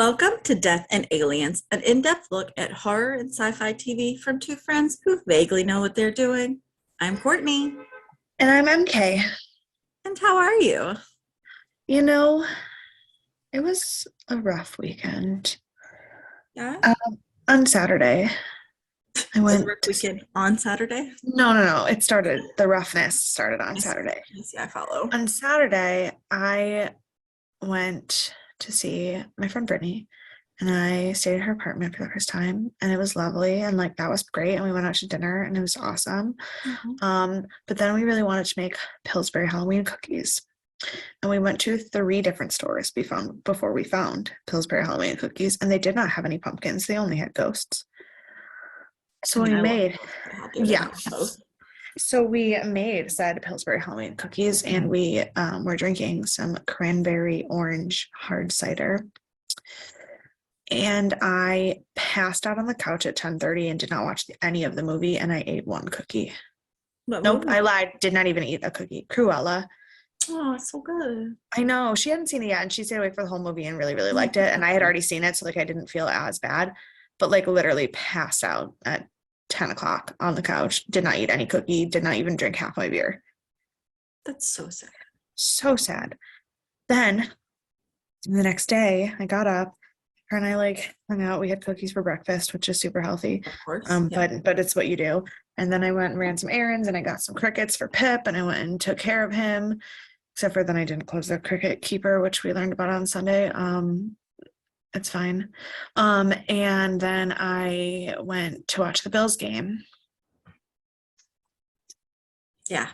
Welcome to Death and Aliens, an in-depth look at horror and sci-fi TV from two friends who vaguely know what they're doing. I'm Courtney. And I'm MK. And how are you? You know, it was a rough weekend. Yeah? On Saturday, I Was went it work to... weekend on Saturday? No. The roughness started on I see. Saturday. I follow. On Saturday, I went to see my friend Brittany, and I stayed at her apartment for the first time, and it was lovely, and that was great, and we went out to dinner, and it was awesome. But then we really wanted to make Pillsbury Halloween cookies. And we went to 3 different stores before we found Pillsbury Halloween cookies, and they did not have any pumpkins. They only had ghosts. So we made, yeah. So we made said Pillsbury Halloween cookies, and we were drinking some cranberry orange hard cider. And I passed out on the couch at 10:30 and did not watch any of the movie, and I ate one cookie. Nope, I lied. Did not even eat a cookie. Cruella. Oh, it's so good. I know. She hadn't seen it yet, and she stayed awake for the whole movie and really, really liked it. And I had already seen it, so I didn't feel as bad. But literally passed out at 10 o'clock on the couch. Did not eat any cookie. Did not even drink half my beer. That's so sad. So sad. Then the next day, I got up. Her and I hung out. We had cookies for breakfast, which is super healthy. Of course. But it's what you do. And then I went and ran some errands, and I got some crickets for Pip, and I went and took care of him. Except for then I didn't close the cricket keeper, which we learned about on Sunday. It's fine. And then I went to watch the Bills game. Yeah.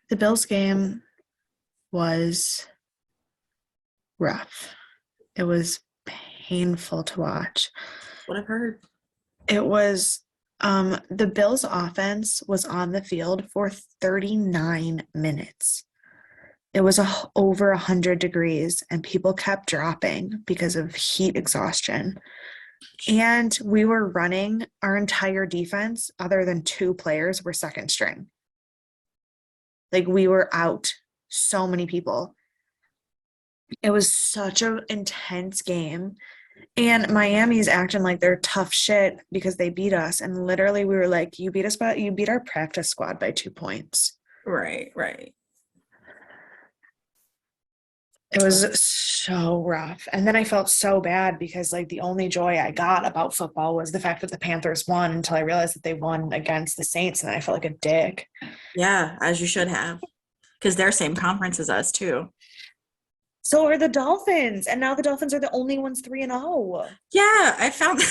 The Bills game was rough. It was painful to watch. What I've heard. It was the Bills offense was on the field for 39 minutes. It was over 100 degrees, and people kept dropping because of heat exhaustion. And we were running our entire defense, other than 2 players, were second string. We were out so many people. It was such an intense game. And Miami's acting like they're tough shit because they beat us. And literally we were like, you beat our practice squad by 2 points. Right. It was so rough. And then I felt so bad because the only joy I got about football was the fact that the Panthers won, until I realized that they won against the Saints, and I felt like a dick. Yeah, as you should have. Because they're same conference as us too. So are the Dolphins, and now the Dolphins are the only ones 3-0. Yeah, I found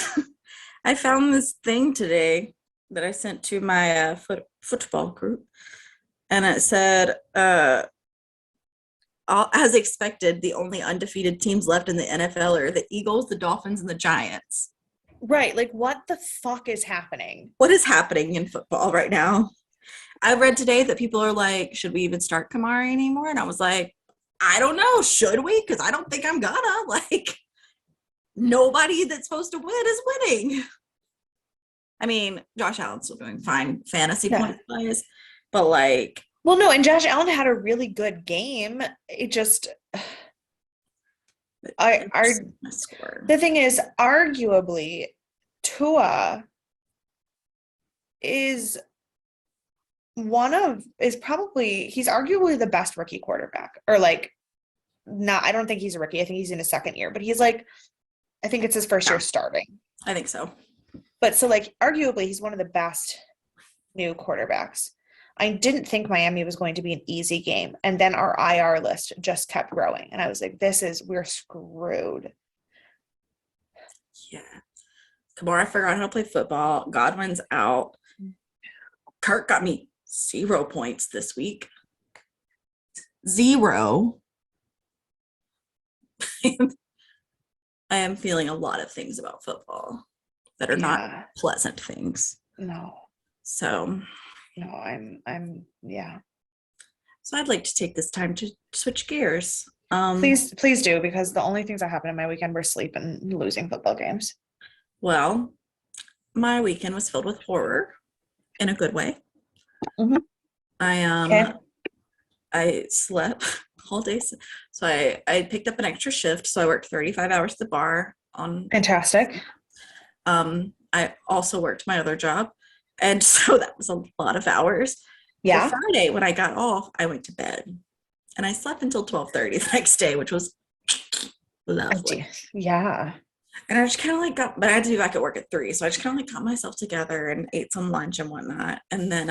this thing today that I sent to my football group, and it said, as expected, the only undefeated teams left in the NFL are the Eagles, the Dolphins, and the Giants. Right, what the fuck is happening? What is happening in football right now? I read today that people are like, should we even start Kamari anymore? And I was like, I don't know. Should we? Because I don't think I'm gonna. Nobody that's supposed to win is winning. I mean, Josh Allen's still doing fine fantasy points-wise, but well, no, and Josh Allen had a really good game. It just, the thing is, arguably, Tua is he's arguably the best rookie quarterback, or I don't think he's a rookie. I think he's in his second year, but he's I think it's his first year starting. I think so. But so arguably he's one of the best new quarterbacks. I didn't think Miami was going to be an easy game. And then our IR list just kept growing. And I was like, we're screwed. Yeah. Kamara forgot how to play football. Godwin's out. Kirk got me 0 points this week. 0. I am feeling a lot of things about football that are not pleasant things. No. So. No, I'm So I'd like to take this time to switch gears. Please do, because the only things that happened in my weekend were sleep and losing football games. Well, my weekend was filled with horror in a good way. Mm-hmm. I slept Whole days. So I picked up an extra shift. So I worked 35 hours at the bar on. Fantastic. I also worked my other job. And so that was a lot of hours. So Yeah. Friday, when I got off, I went to bed and I slept until 12:30 the next day, which was lovely. Yeah. And I just kind of like got, but I had to be back at work at 3. So I just kind of like got myself together and ate some lunch and whatnot. And then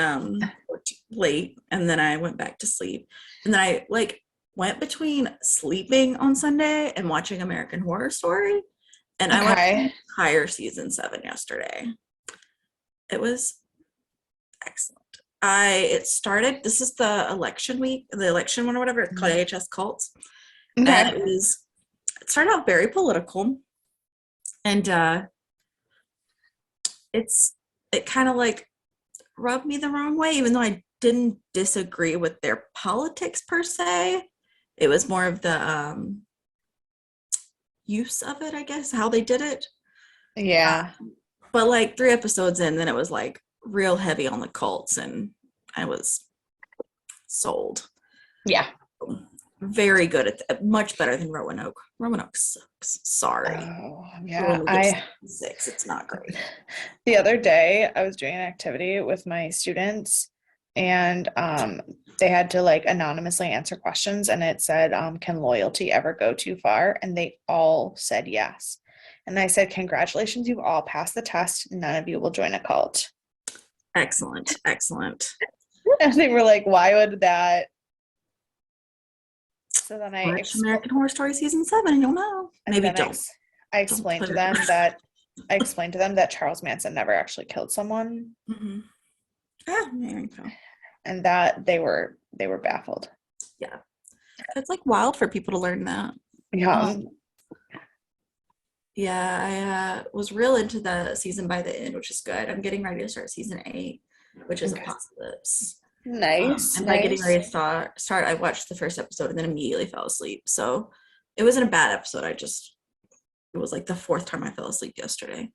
worked late. And then I went back to sleep. And then I like went between sleeping on Sunday and watching American Horror Story. And I watched the Okay. entire season 7 yesterday. It was excellent. It started, this is the election week, the election one or whatever, it's called AHS Cults. And Okay. it started out very political. And it kind of like rubbed me the wrong way, even though I didn't disagree with their politics per se. It was more of the use of it, I guess, how they did it. Yeah. But like 3 episodes in, then it was like real heavy on the cults, and I was sold. Yeah. Very good at much better than Roanoke. Roanoke sucks. Sorry. Oh, yeah. Roanoke gets 6. It's not great. The other day I was doing an activity with my students and they had to like anonymously answer questions and it said, can loyalty ever go too far? And they all said yes. And I said, congratulations, you've all passed the test. None of you will join a cult. Excellent. Excellent. And they were like, why would that? So then Watch American Horror Story season 7 and you'll know. Maybe don't. I explained to them that Charles Manson never actually killed someone. Mm-hmm. Ah, there you go. And that they were baffled. Yeah. It's like wild for people to learn that. Yeah. Yeah, I was real into the season by the end, which is good. I'm getting ready to start season 8, which is Apocalypse. Nice. And by getting ready to start, I watched the first episode and then immediately fell asleep. So it wasn't a bad episode. It was like the 4th time I fell asleep yesterday.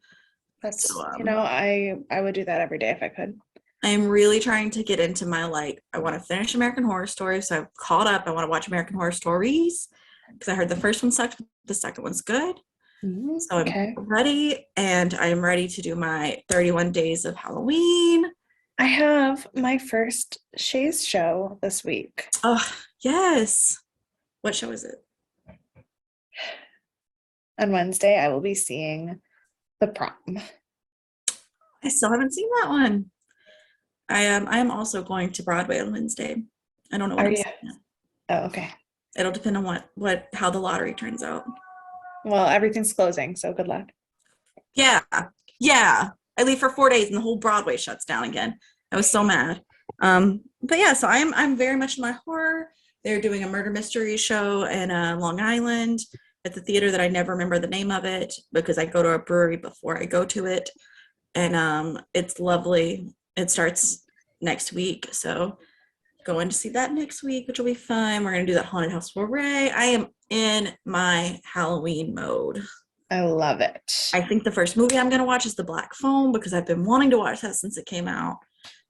That's I would do that every day if I could. I am really trying to get into my I want to finish American Horror Story. So I've caught up. I want to watch American Horror Stories because I heard the first one sucked. The second one's good. So I'm ready, and I'm ready to do my 31 days of Halloween. I have my first Shays show this week. Oh, yes. What show is it? On Wednesday, I will be seeing The Prom. I still haven't seen that one. I am also going to Broadway on Wednesday. I don't know what I'm seeing yet. Oh, okay. It'll depend on how the lottery turns out. Well, everything's closing, so good luck. Yeah. I leave for 4 days and the whole Broadway shuts down again. I was so mad. But yeah, so I'm very much in my horror. They're doing a murder mystery show in Long Island at the theater that I never remember the name of it because I go to a brewery before I go to it. And it's lovely. It starts next week. So going to see that next week, which will be fun. We're going to do that haunted house foray. I am in my Halloween mode. I love it. I think the first movie I'm going to watch is The Black Phone because I've been wanting to watch that since it came out.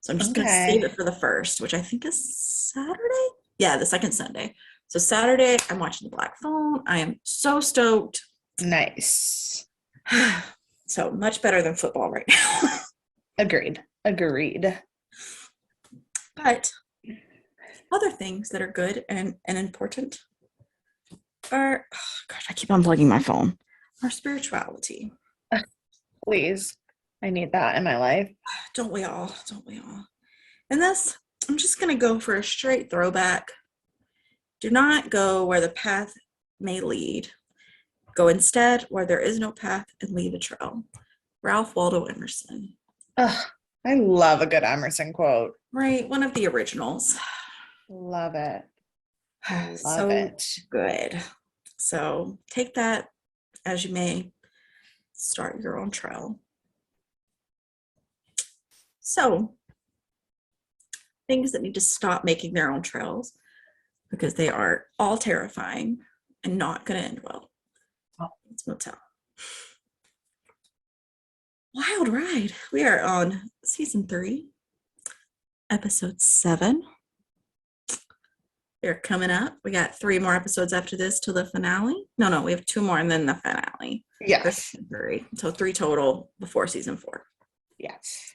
So I'm just going to save it for the first, which I think is Saturday. Yeah, the second Sunday. So Saturday, I'm watching The Black Phone. I am so stoked. Nice. So much better than football right now. Agreed. But other things that are good and important are, I keep unplugging my phone, our spirituality. Please. I need that in my life. Don't we all? And this, I'm just going to go for a straight throwback. Do not go where the path may lead. Go instead where there is no path and leave a trail. Ralph Waldo Emerson. Ugh, I love a good Emerson quote. Right, one of the originals. Love it. Love it. Good. So take that as you may. Start your own trail. So things that need to stop making their own trails because they are all terrifying and not going to end well. Bates Motel. Wild ride. We are on season 3, episode 7. They're coming up. We got 3 more episodes after this till the finale. No, we have 2 more and then the finale. Yes. So 3 total before season 4. Yes.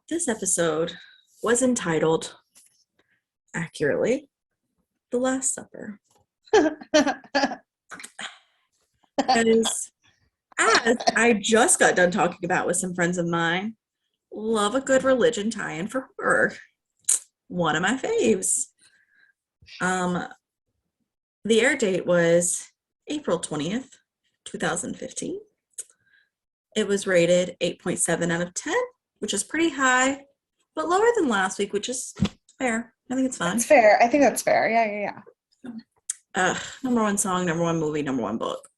This episode was entitled, accurately, The Last Supper. Because, as I just got done talking about with some friends of mine, love a good religion tie-in for horror. One of my faves. The air date was April 20th, 2015. It was rated 8.7 out of 10, which is pretty high, but lower than last week, which is fair. I think it's fine. That's fair. I think that's fair. Yeah. Number 1 song, number 1 movie, number 1 book.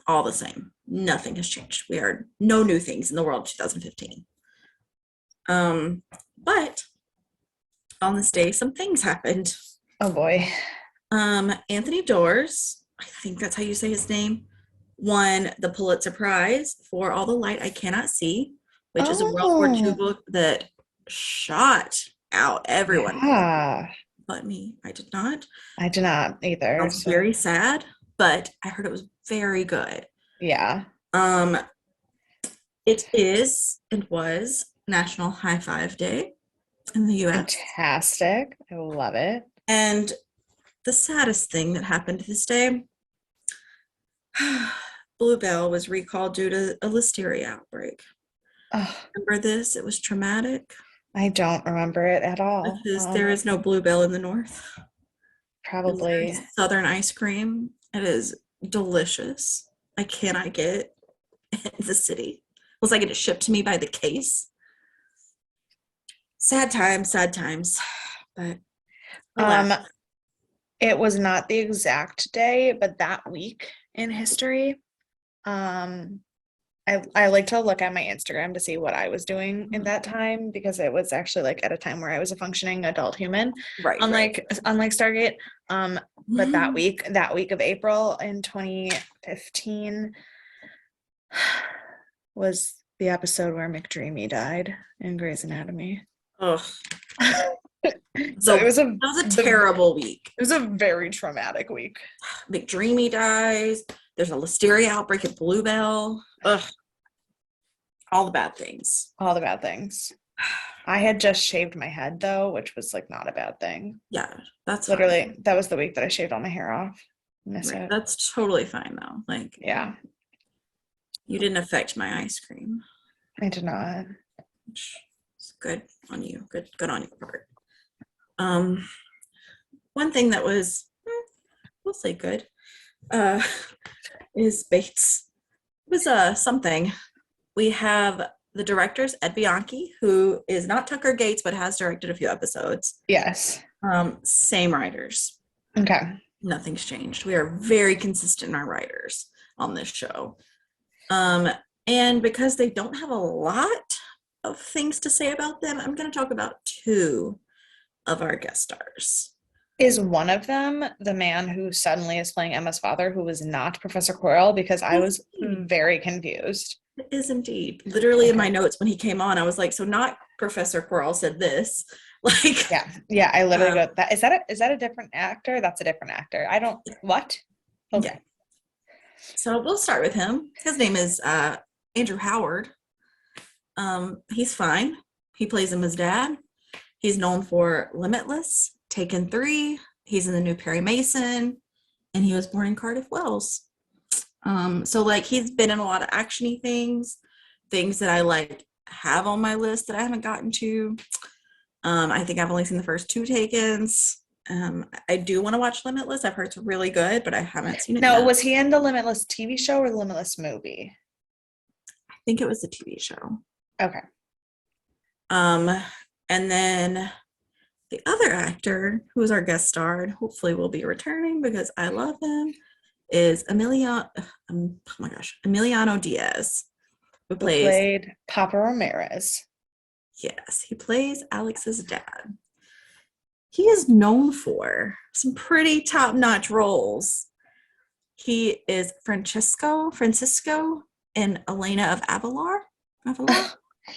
All the same. Nothing has changed. We are no new things in the world of 2015. But on this day, some things happened. Oh boy. Anthony Dors, I think that's how you say his name, won the Pulitzer Prize for All the Light I Cannot See, which is a World War II book that shot out everyone. Yeah. But me, I did not. I did not either. I was very sad, but I heard it was very good. Yeah. It is and was National High Five Day in the US. Fantastic. I love it. And the saddest thing that happened this day, Bluebell was recalled due to a listeria outbreak. Oh, Remember this? It was traumatic. I don't remember it at all. Because there is no Bluebell in the north. Probably. Southern ice cream. It is delicious. I cannot get in the city. Unless I get it shipped to me by the case. Sad times. But it was not the exact day, but that week in history. I like to look at my Instagram to see what I was doing in that time, because it was actually like at a time where I was a functioning adult human. Right. Unlike Stargate. But that week of April in 2015 was the episode where McDreamy died in Grey's Anatomy. Oh. So it was that was a terrible week. It was a very traumatic week. McDreamy dies. There's a listeria outbreak at Bluebell. Ugh. All the bad things. I had just shaved my head though, which was like not a bad thing. Yeah, that's literally fine. That was the week that I shaved all my hair off. Miss Right. it. That's totally fine though. Like, yeah, you didn't affect my ice cream. I did not. It's good on you. Good on your part. One thing that was, we'll say good, is Bates. It was something. We have the directors, Ed Bianchi, who is not Tucker Gates, but has directed a few episodes. Yes. Same writers. Okay. Nothing's changed. We are very consistent in our writers on this show. And because they don't have a lot of things to say about them, I'm going to talk about 2 of our guest stars. Is one of them the man who suddenly is playing Emma's father, who was not Professor Quirrell? Because I was very confused. It is indeed. Literally in my notes when he came on, I was like, so not Professor Quirrell said this. Like, yeah. I literally go, that is that a different actor? That's a different actor. I don't. What? Okay. Yeah. So we'll start with him. His name is Andrew Howard. He's fine. He plays him as dad. He's known for Limitless, Taken 3. He's in the new Perry Mason, and he was born in Cardiff, Wales. So like he's been in a lot of actiony things that I like have on my list that I haven't gotten to. I think I've only seen the first 2 Takens. I do want to watch Limitless. I've heard it's really good, but I haven't seen it No, yet. was he in the Limitless TV show or the Limitless movie? I think it was the TV show. Okay. And then the other actor who is our guest star and hopefully will be returning because I love him is Emiliano Diaz, who played Papa Ramirez. Yes, he plays Alex's dad. He is known for some pretty top-notch roles. He is Francisco in Elena of Avalor.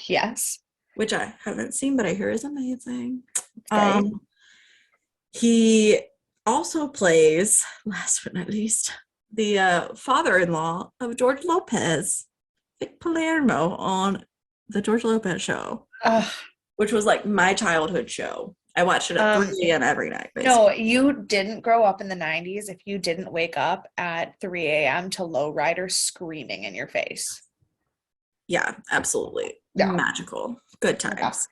Yes. Which I haven't seen, but I hear is amazing. Right. He also plays, last but not least, the father-in-law of George Lopez, Vic Palermo, on the George Lopez show, Ugh. which was like my childhood show. I watched it at 3 a.m. every night, basically. No, you didn't grow up in the 90s if you didn't wake up at 3 a.m. to Lowrider screaming in your face. Yeah, absolutely. Yeah. Magical. Good Yeah. times.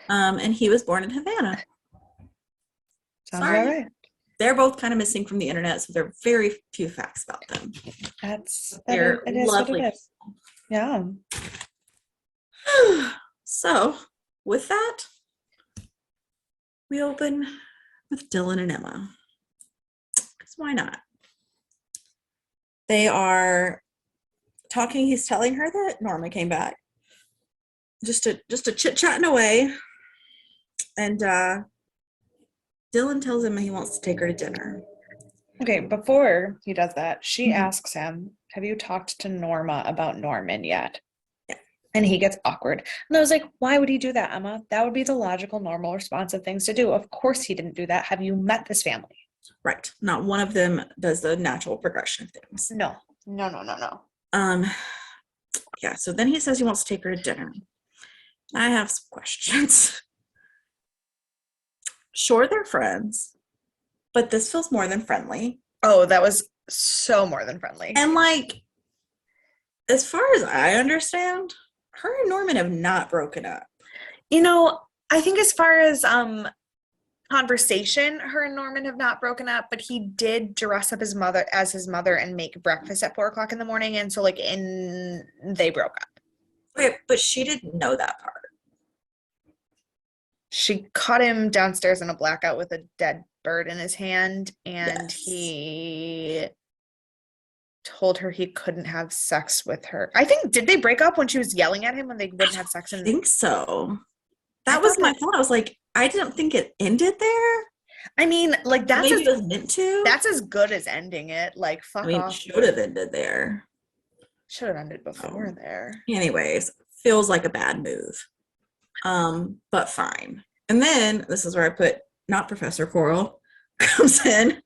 And he was born in Havana. Sounds Sorry. about right. They're both kind of missing from the internet, so there are very few facts about them. They're It is lovely. what it is. Yeah. So, with that, we open with Dylan and Emma. Because why not? They are talking. He's telling her that Norma came back. Just a chit-chatting away. And Dylan tells him he wants to take her to dinner. Okay, before he does that, she asks him, have you talked to Norma about Norman yet? Yeah. And he gets awkward. And I was like, why would he do that, Emma? That would be the logical, normal, responsive things to do. Of course he didn't do that. Have you met this family? Right. Not one of them does the natural progression of things. No. Yeah, so then he says he wants to take her to dinner. I have some questions. Sure, they're friends, but this feels more than friendly. Oh, that was so more than friendly. And like, as far as I understand, her and Norman have not broken up. You know, I think as far as conversation, her and Norman have not broken up, but he did dress up his mother and make breakfast at 4:00 in the morning, and so they broke up. Okay, but she didn't know that part. She caught him downstairs in a blackout with a dead bird in his hand, and Yes. he told her he couldn't have sex with her. I think, did they break up when she was yelling at him when they wouldn't have sex? I think so. That was my thought. I was like, I didn't think it ended there. I mean, like, that's maybe it was meant to. That's as good as ending it. Like, fuck off. It should have ended there. Should have ended before there. Anyways, feels like a bad move. But fine. And then this is where I put not Professor Coral comes in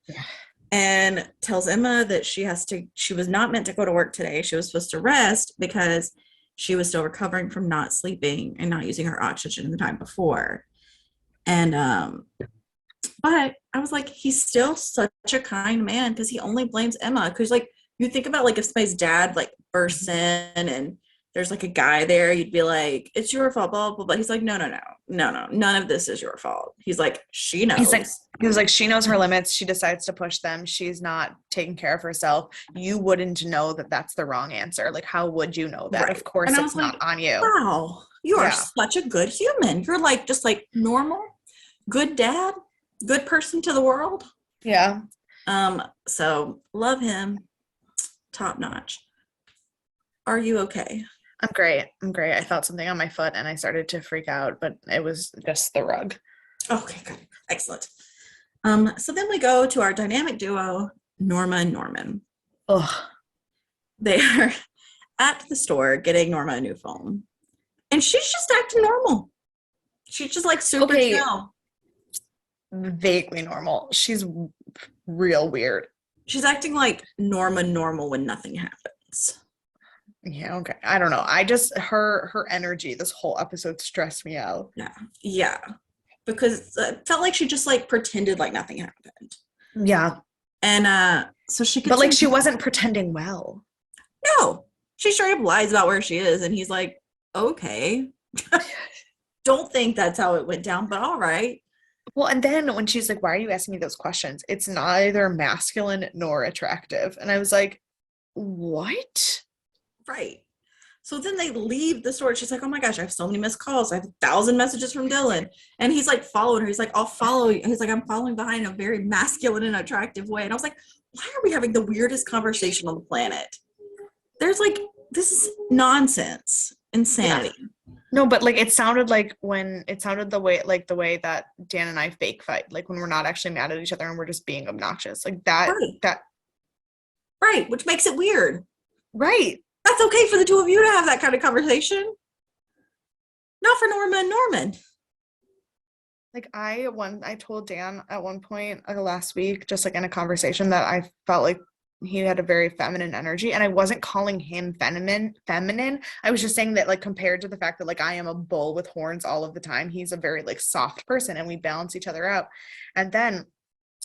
and tells Emma that she was not meant to go to work today. She was supposed to rest because she was still recovering from not sleeping and not using her oxygen the time before. And but I was like, he's still such a kind man because he only blames Emma. Because like, you think about like if somebody's dad like bursts in and there's like a guy there, you'd be like, it's your fault, blah, blah, blah. He's like, no, none of this is your fault. He's like, she knows. He was like, she knows her limits. She decides to push them. She's not taking care of herself. You wouldn't know that that's the wrong answer. Like, how would you know that? Right. Of course, it's not on you. Wow, you are such a good human. You're like, just like normal, good dad, good person to the world. Yeah. So love him, top notch. Are you okay? I'm great. I felt something on my foot and I started to freak out, but it was just the rug. Okay, good. Excellent. So then we go to our dynamic duo, Norma and Norman. Ugh. They are at the store getting Norma a new phone. And she's just acting normal. She's just like super chill. Vaguely normal. She's real weird. She's acting like Norma normal when nothing happens. Yeah, okay. I don't know. I just her energy this whole episode stressed me out. Yeah. Because it felt like she just like pretended like nothing happened. Yeah. And so she could But like she wasn't pretending well. No. She straight up lies about where she is and he's like, okay. Don't think that's how it went down, but all right. Well, and then when she's like, why are you asking me those questions? It's neither masculine nor attractive. And I was like, what? Right. So then they leave the store. She's like, oh my gosh, I have so many missed calls. I have 1,000 messages from Dylan. And he's like following her. He's like, I'll follow you. He's like, I'm following behind in a very masculine and attractive way. And I was like, why are we having the weirdest conversation on the planet? There's like, this is nonsense. Insanity. Yeah. No, but like it sounded the way that Dan and I fake fight, like when we're not actually mad at each other and we're just being obnoxious. Like that. Right. Which makes it weird. Right. That's okay for the two of you to have that kind of conversation. Not for Norma and Norman. Like I told Dan at one point last week, just like in a conversation, that I felt like he had a very feminine energy, and I wasn't calling him feminine. I was just saying that, like, compared to the fact that like I am a bull with horns all of the time, he's a very like soft person, and we balance each other out. And then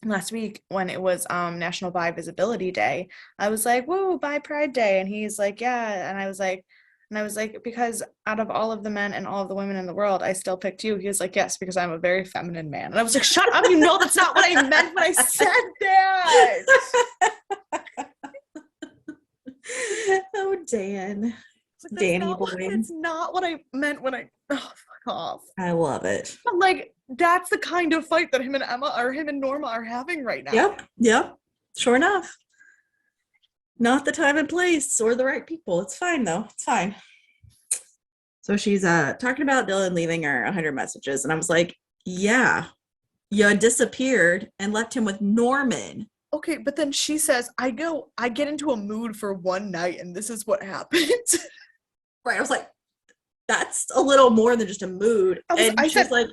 last week when it was National Bi Visibility Day, I was like, whoa, Bi Pride Day, and he's like, yeah, and I was like, because out of all of the men and all of the women in the world, I still picked you. He was like, yes, because I'm a very feminine man. And I was like, shut up, you know that's not what I meant when I said that. Oh, Dan. Like, Danny boy. That's not what I meant when oh, fuck off. I love it. But like, that's the kind of fight that him and Norma are having right now. Yep. Sure enough. Not the time and place or the right people. It's fine though. It's fine. So she's talking about Dylan leaving her 100 messages, and I was like, yeah, you disappeared and left him with Norman. Okay, but then she says, I get into a mood for one night and this is what happened. Right. I was like, that's a little more than just a mood. She's like,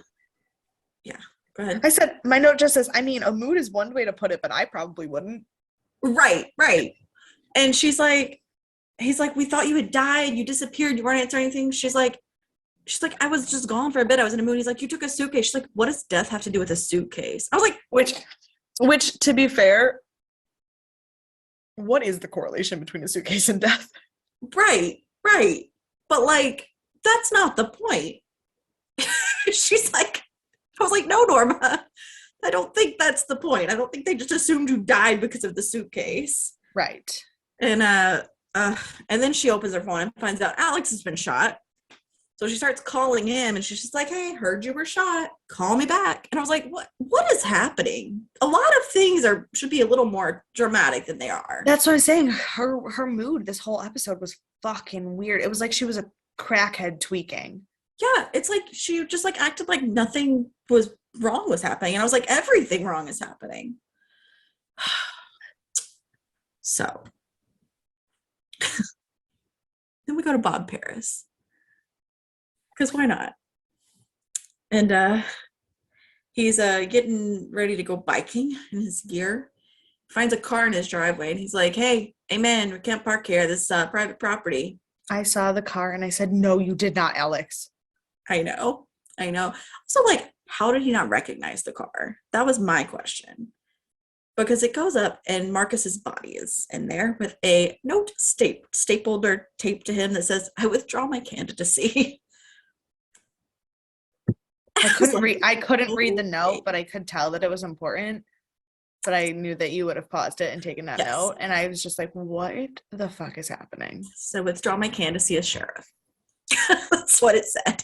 yeah, go ahead. I said, my note just says, I mean, a mood is one way to put it, but I probably wouldn't. Right. And he's like, we thought you had died. You disappeared. You weren't answering anything. She's like, I was just gone for a bit. I was in a mood. He's like, you took a suitcase. She's like, what does death have to do with a suitcase? I was like, which to be fair, what is the correlation between a suitcase and death? Right. But like, that's not the point. She's like, I was like, no, Norma, I don't think that's the point. I don't think they just assumed you died because of the suitcase. Right. And then she opens her phone and finds out Alex has been shot. So she starts calling him, and she's just like, hey, heard you were shot. Call me back. And I was like, what is happening? A lot of things should be a little more dramatic than they are. That's what I'm saying. Her mood this whole episode was fucking weird. It was like she was a crackhead tweaking. Yeah, it's like she just like acted like nothing wrong was happening. And I was like, everything wrong is happening. So then we go to Bob Paris. Because why not? And he's getting ready to go biking in his gear. Finds a car in his driveway, and he's like, hey man, we can't park here. This is private property. I saw the car and I said, no, you did not, Alex. I know. So like, how did he not recognize the car? That was my question. Because it goes up and Marcus's body is in there with a note stapled or taped to him that says, I withdraw my candidacy. I couldn't read the note, but I could tell that it was important. But I knew that you would have paused it and taken that note. And I was just like, what the fuck is happening? So withdraw my candidacy as sheriff. That's what it said.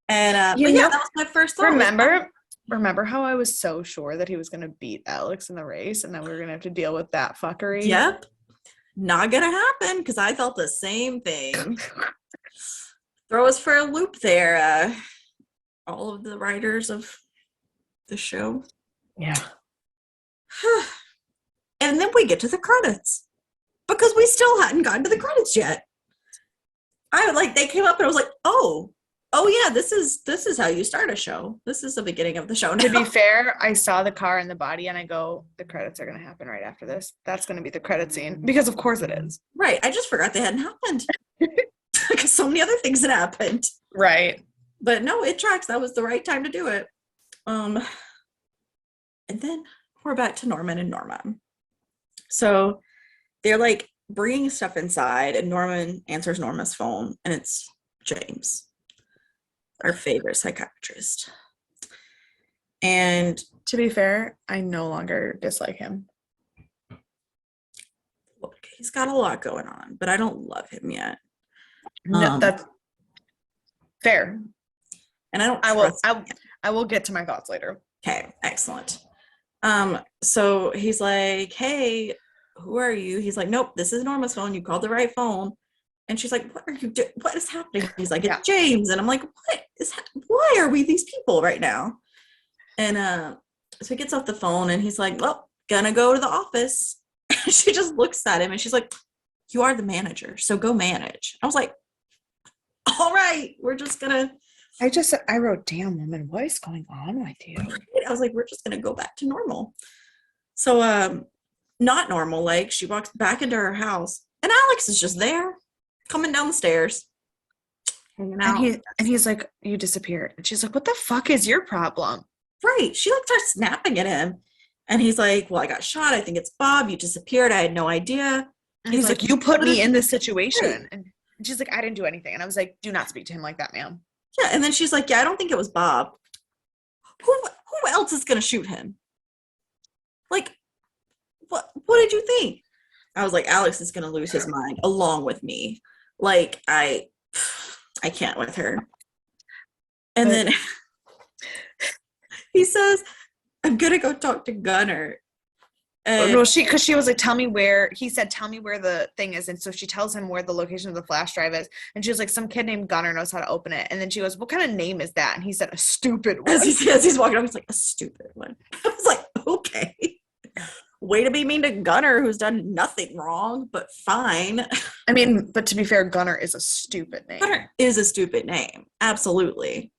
And that was my first thought. Remember how I was so sure that he was going to beat Alex in the race, and then we were going to have to deal with that fuckery? Yep. Not going to happen, because I felt the same thing. Throw us for a loop there. All of the writers of the show. Yeah. And then we get to the credits, because we still hadn't gotten to the credits yet. They came up and I was like, oh yeah, this is how you start a show. This is the beginning of the show now. To be fair, I saw the car and the body and I go, the credits are going to happen right after this. That's going to be the credit scene, because of course it is. Right. I just forgot they hadn't happened. Because so many other things had happened. Right. But no, it tracks. That was the right time to do it. And then we're back to Norman and Norma. So they're like bringing stuff inside, and Norman answers Norma's phone, and it's James, our favorite psychiatrist. And to be fair, I no longer dislike him. Look, he's got a lot going on, but I don't love him yet. No, that's fair. And I will get to my thoughts later. Okay, excellent. So he's like, hey, who are you? He's like, nope, this is Norma's phone. You called the right phone. And she's like, what are you doing? What is happening? He's like, it's James. And I'm like, why are we these people right now? And so he gets off the phone and he's like, well, gonna go to the office. She just looks at him and she's like, you are the manager, so go manage. I was like, all right, we're just gonna I wrote, damn woman, what is going on with you? I was like, we're just gonna go back to normal. So not normal, like she walks back into her house and Alex is just there, coming down the stairs, hanging And out. he's like, you disappeared. And she's like, what the fuck is your problem? Right. She like starts snapping at him. And he's like, well, I got shot. I think it's Bob. You disappeared. I had no idea. And he's like, you put me in this situation. Right. And she's like, I didn't do anything. And I was like, do not speak to him like that, ma'am. Yeah. And then she's like, yeah, I don't think it was Bob. Who else is gonna shoot him? Like, what did you think? I was like, Alex is gonna lose his mind along with me. Like, I can't with her. And then he says, I'm gonna go talk to Gunner. And no, because she was like, tell me where the thing is. And so she tells him where the location of the flash drive is. And she was like, some kid named Gunner knows how to open it. And then she goes, what kind of name is that? And he said, a stupid one. as he's walking up, he's like, a stupid one. I was like, okay. Way to be mean to Gunner, who's done nothing wrong, but fine. I mean, but to be fair, Gunner is a stupid name. Gunner is a stupid name. Absolutely.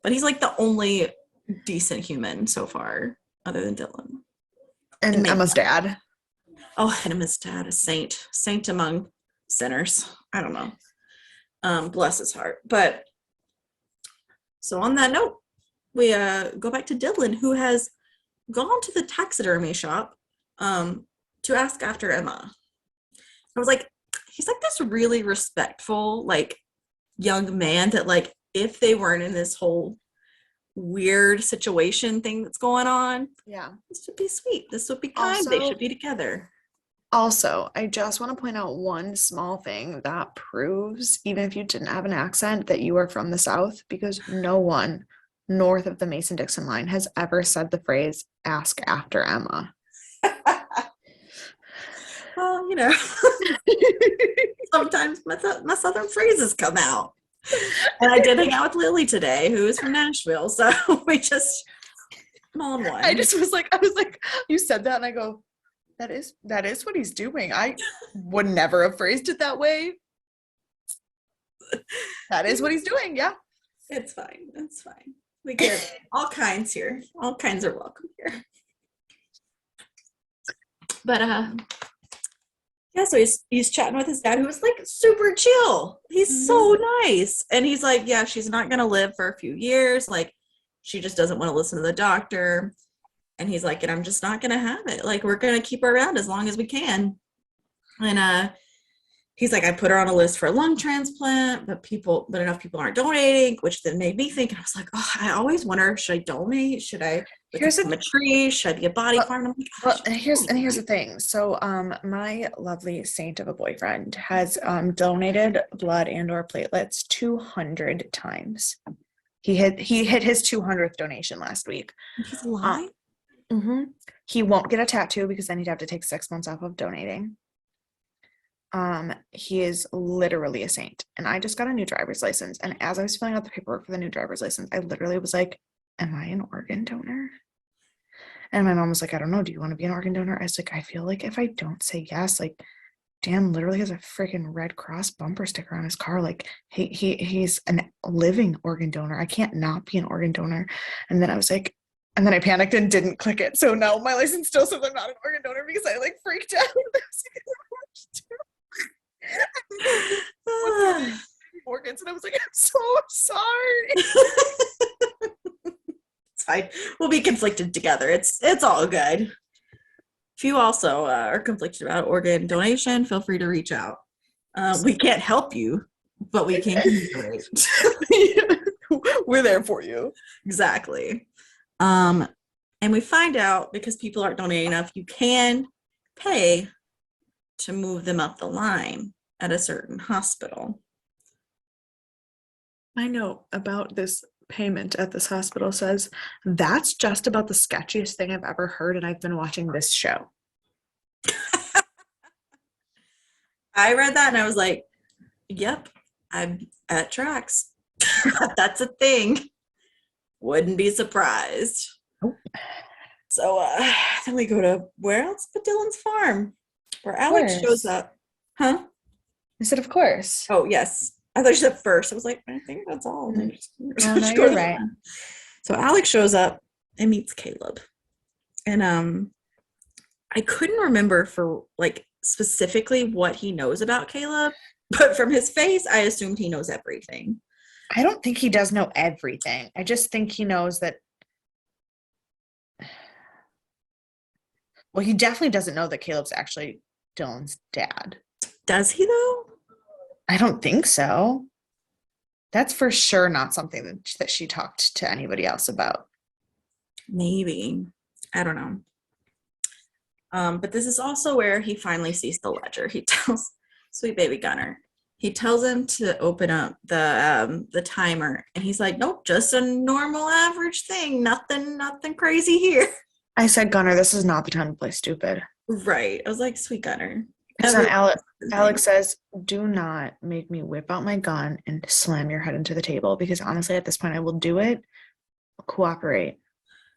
But he's like the only decent human so far, other than Dylan. And Emma's dad. Oh, and Emma's dad, a saint among sinners. I don't know. Bless his heart. But so on that note, we go back to Dylan, who has gone to the taxidermy shop to ask after Emma. I was like, he's like this really respectful, like, young man that, like, if they weren't in this whole weird situation thing that's going on, yeah, this would be sweet. This would be kind. Also, they should be together. Also, I just want to point out one small thing that proves, even if you didn't have an accent, that you are from the South, because no one north of the Mason-Dixon line has ever said the phrase, ask after Emma. Well, you know, sometimes my Southern phrases come out. And I did hang out with Lily today, who is from Nashville. So we just all in one. I was like, you said that, and I go, that is what he's doing. I would never have phrased it that way. That is what he's doing. Yeah. It's fine. It's fine. We get all kinds here. All kinds are welcome here. But yeah, so he's chatting with his dad, who was like super chill. He's so nice. And he's like, yeah, she's not gonna live for a few years. Like, she just doesn't want to listen to the doctor. And he's like, and I'm just not gonna have it. Like, we're gonna keep her around as long as we can. And he's like, I put her on a list for a lung transplant, but enough people aren't donating, which then made me think. And I was like, oh, I always wonder, should I donate? Should I become a tree? Should I be a body farm? And here's the thing. So my lovely saint of a boyfriend has donated blood and or platelets 200 times. He hit his 200th donation last week. He's alive? He won't get a tattoo because then he'd have to take 6 months off of donating. He is literally a saint. And I just got a new driver's license. And as I was filling out the paperwork for the new driver's license, I literally was like, am I an organ donor? And my mom was like, I don't know. Do you want to be an organ donor? I was like, I feel like if I don't say yes, like, Dan literally has a freaking Red Cross bumper sticker on his car. Like, he's a living organ donor. I can't not be an organ donor. And then I was like, and then I panicked and didn't click it. So now my license still says I'm not an organ donor because I like freaked out. Organs, and I was like, I'm so sorry. It's fine. We'll be conflicted together. It's all good. If you also are conflicted about organ donation, feel free to reach out. We can't help you, but we can commiserate. We're there for you. Exactly. And we find out, because people aren't donating enough, you can pay to move them up the line at a certain hospital. My note about this payment at this hospital says, that's just about the sketchiest thing I've ever heard, and I've been watching this show. I read that and I was like, yep, that tracks. That's a thing. Wouldn't be surprised. Nope. So then we go to, where else but Dylan's farm, where Alex shows up. Huh? I said, of course. Oh, yes. I thought she said first. I was like, I think that's all. Oh, no, you're right. So Alex shows up and meets Caleb. And I couldn't remember for like specifically what he knows about Caleb, but from his face, I assumed he knows everything. I don't think he does know everything. I just think he knows that. Well, he definitely doesn't know that Caleb's actually Dylan's dad. Does he though? I don't think so. That's for sure not something that she talked to anybody else about. Maybe. I don't know. But this is also where he finally sees the ledger. He tells sweet baby Gunner. He tells him to open up the timer, and he's like, "Nope, just a normal average thing. Nothing crazy here." I said, Gunner, this is not the time to play stupid. Right. I was like, "Sweet Gunner." Because then Alex says, "Do not make me whip out my gun and slam your head into the table, because honestly, at this point, I will do it. I'll cooperate.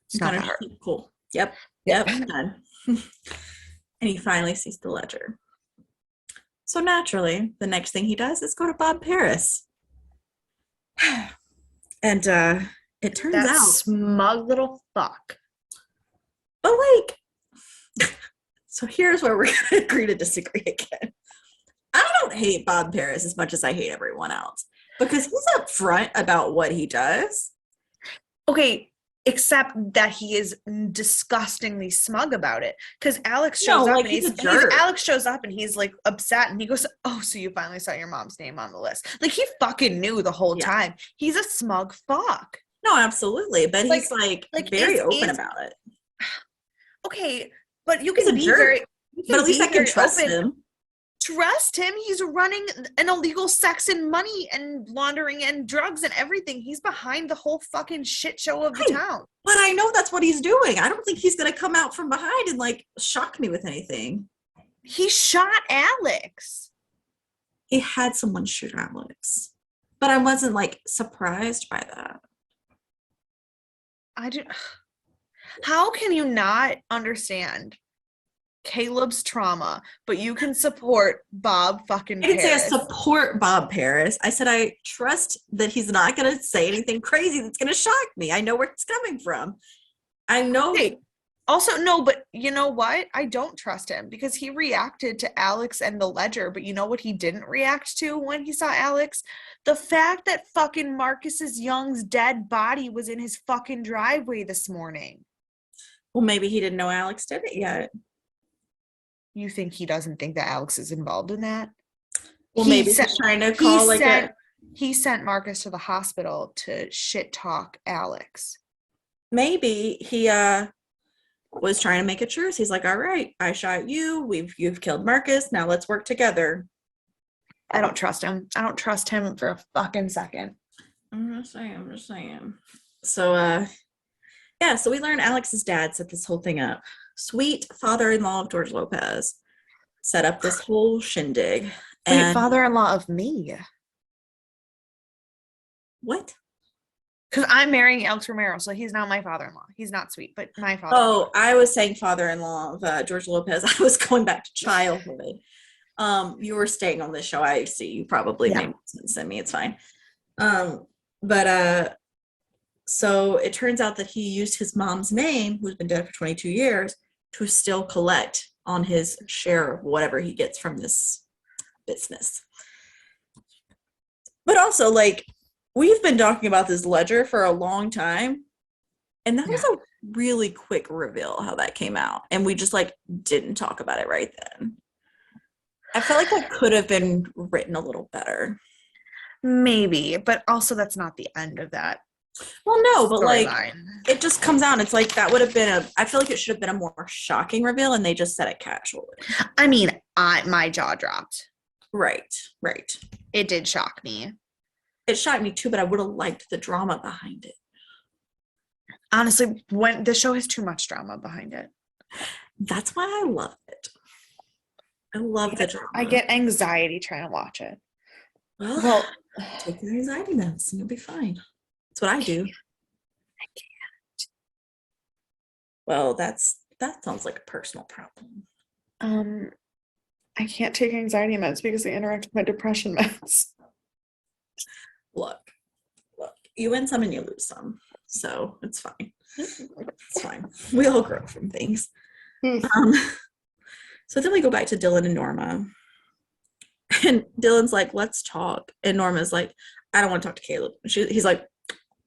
It's not that hard." Cool. Yep. I'm done. And he finally sees the ledger. So naturally, the next thing he does is go to Bob Paris. And it turns That out, smug little fuck. but like, so here's where we're gonna agree to disagree again. I don't hate Bob Paris as much as I hate everyone else, because he's upfront about what he does. Okay, except that he is disgustingly smug about it. Because Alex shows up, like, and Alex shows up and he's like upset, and he goes, "Oh, so you finally saw your mom's name on the list?" Like, he fucking knew the whole time. He's a smug fuck. No, absolutely, but he's like very open about it. Okay, but you can be very, but at least I can trust him. Trust him. He's running an illegal sex and money and laundering and drugs and everything. He's behind the whole fucking shit show of the town. But I know that's what he's doing. I don't think he's gonna come out from behind and like shock me with anything. He shot Alex. He had someone shoot Alex, but I wasn't like surprised by that. How can you not understand Caleb's trauma, but you can support Bob fucking Paris? I didn't say I support Bob Paris. I said I trust that he's not going to say anything crazy that's going to shock me. I know where it's coming from. I know. Hey, also, no, but you know what? I don't trust him, because he reacted to Alex and the ledger, but you know what he didn't react to when he saw Alex? The fact that fucking Marcus's Young's dead body was in his fucking driveway this morning. Well, maybe he didn't know Alex did it yet. You think he doesn't think that Alex is involved in that? Well, maybe he's trying to call he sent Marcus to the hospital to shit talk Alex. Maybe he was trying to make a truce. He's like, "All right, I shot you. You've killed Marcus. Now let's work together." I don't trust him. I don't trust him for a fucking second. I'm just saying. So yeah, so we learned Alex's dad set this whole thing up. Sweet father-in-law of George Lopez set up this whole shindig. And father-in-law of me. What? Because I'm marrying Alex Romero, so he's not my father-in-law. He's not sweet, but my father-in-law. Oh, I was saying father-in-law of George Lopez. I was going back to childhood. You were staying on this show. I see. You probably made sense to me. It's fine. So it turns out that he used his mom's name, who's been dead for 22 years, to still collect on his share of whatever he gets from this business. But also, like, we've been talking about this ledger for a long time, and that was a really quick reveal how that came out, and we just like didn't talk about it right then. I felt like that could have been written a little better. Maybe, but also that's not the end of that. Well, no, but like it just comes out. It's like that would have been I feel like it should have been a more shocking reveal, and they just said it casually. I mean, my jaw dropped. Right. It did shock me. It shocked me too, but I would have liked the drama behind it. Honestly, when the show has too much drama behind it. That's why I love it. I love the drama. I get anxiety trying to watch it. Well, take your anxiety meds and you'll be fine. That's what I do. I can't. Well, that sounds like a personal problem. I can't take anxiety meds because they interact with my depression meds. look, you win some and you lose some. So it's fine. It's fine. We all grow from things. Um, so then we go back to Dylan and Norma. And Dylan's like, let's talk. And Norma's like, I don't want to talk to Caleb. He's like,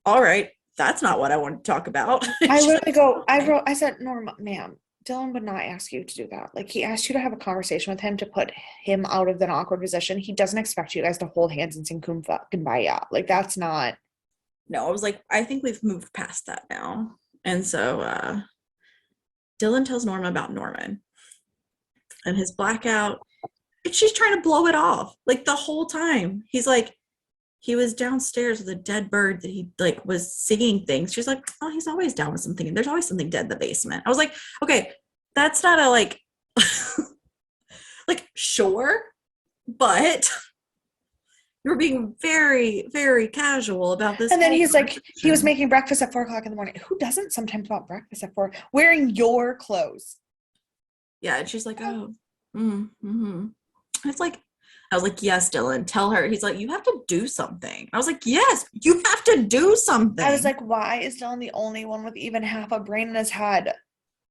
all right, that's not what I want to talk about. I said, Norma, ma'am, Dylan would not ask you to do that. Like, he asked you to have a conversation with him to put him out of an awkward position. He doesn't expect you guys to hold hands and sing Kumbaya. Like, that's not. No, I was like, I think we've moved past that now. And so Dylan tells Norma about Norman and his blackout. And she's trying to blow it off like the whole time. He's like, he was downstairs with a dead bird that he like was singing things. She's like, oh, he's always down with something. And there's always something dead in the basement. I was like, okay, that's not a like, like, sure, but you're being very, very casual about this. And then he's like, he was making breakfast at 4:00 in the morning. Who doesn't sometimes want breakfast at 4, wearing your clothes? Yeah. And she's like, oh, mm-hmm. It's like, I was like, yes, Dylan, tell her. He's like, you have to do something. I was like, yes, you have to do something. I was like, why is Dylan the only one with even half a brain in his head?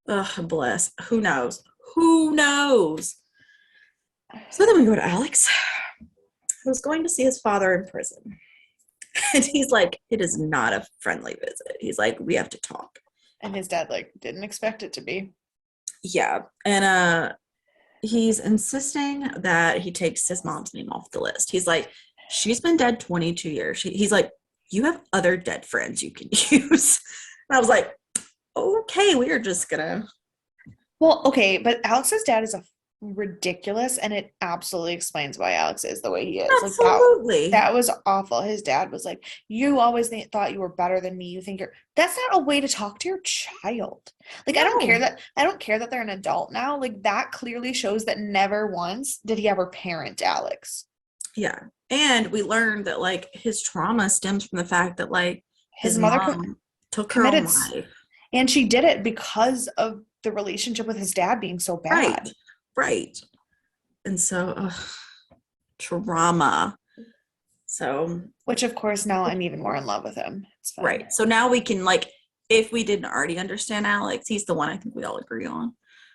Ugh, bless. Who knows? Who knows? So then we go to Alex, who's going to see his father in prison. And he's like, it is not a friendly visit. He's like, we have to talk. And his dad, like, didn't expect it to be. Yeah. And he's insisting that he takes his mom's name off the list. He's like, she's been dead 22 years. He's like, you have other dead friends you can use. And I was like, okay, we are just gonna. Well, okay, but Alex's dad is ridiculous, and it absolutely explains why Alex is the way he is. Absolutely. Like, that was awful. His dad was like, you always thought you were better than me. You think you're. That's not a way to talk to your child. Like, no. I don't care that they're an adult now. Like, that clearly shows that never once did he ever parent Alex. Yeah. And we learned that like his trauma stems from the fact that like his mother took her own life. And she did it because of the relationship with his dad being so bad. Right. And so trauma. So, which of course now I'm even more in love with him. It's fine. Right. So now we can like, if we didn't already understand Alex, he's the one I think we all agree on.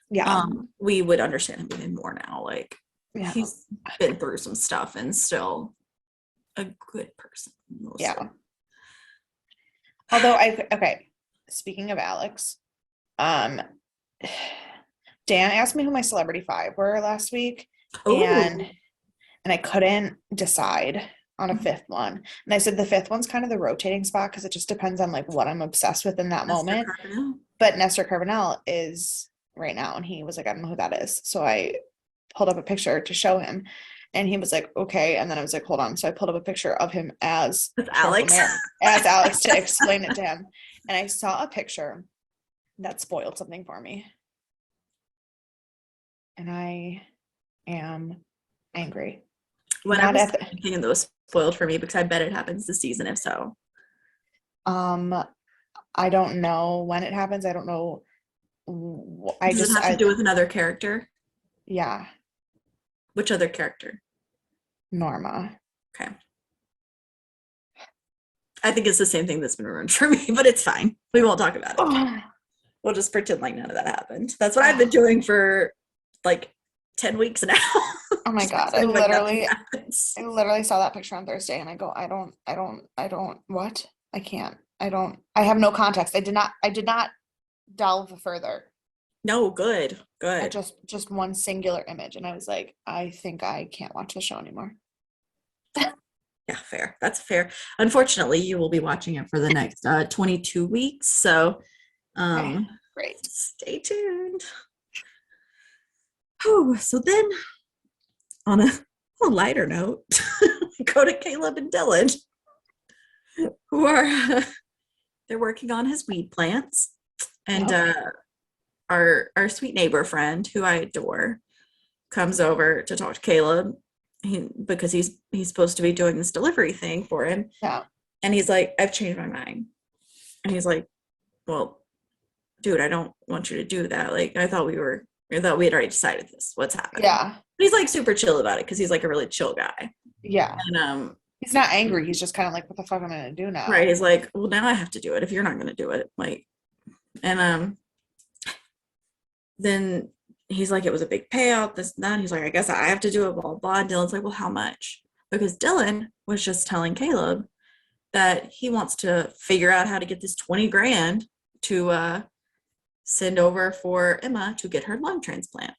Yeah. We would understand him even more now. Like, yeah. He's been through some stuff and still a good person. Mostly. Yeah. Although speaking of Alex, Dan asked me who my celebrity 5 were last week. Ooh. And I couldn't decide on a 5th one. And I said the 5th one's kind of the rotating spot because it just depends on like what I'm obsessed with in that moment. Carbonell. But Nestor Carbonell is right now, and he was like, I don't know who that is. So I pulled up a picture to show him, and he was like, okay. And then I was like, hold on. So I pulled up a picture of him as Alex to explain it to him. And I saw a picture that spoiled something for me. And I am angry. When I was thinking that was spoiled for me, because I bet it happens this season, if so. I don't know when it happens. I don't know. Does it have to do with another character? Yeah. Which other character? Norma. Okay. I think it's the same thing that's been ruined for me, but it's fine. We won't talk about it. We'll just pretend like none of that happened. That's what I've been doing for like 10 weeks now. Oh my God. I literally saw that picture on Thursday and I go, I don't, what? I can't. I have no context. I did not delve further. No, good. Just one singular image. And I was like, I think I can't watch the show anymore. Yeah, fair. That's fair. Unfortunately, you will be watching it for the next 22 weeks. So okay, great. Stay tuned. Oh, so then on a lighter note, go to Caleb and Dylan, who are they're working on his weed plants. And our sweet neighbor friend, who I adore, comes over to talk to Caleb because he's supposed to be doing this delivery thing for him. Yeah. And he's like, I've changed my mind. And he's like, well, dude, I don't want you to do that. Like, I thought we had already decided this. What's happening? Yeah. But he's like super chill about it because he's like a really chill guy. Yeah. And He's not angry. He's just kind of like, what the fuck am I gonna do now? Right. He's like, well, now I have to do it if you're not going to do it. Like, and then he's like, it was a big payout, this and that. He's like, I guess I have to do it, blah, blah, blah. And Dylan's like, well, how much? Because Dylan was just telling Caleb that he wants to figure out how to get this 20 grand to send over for Emma to get her lung transplant.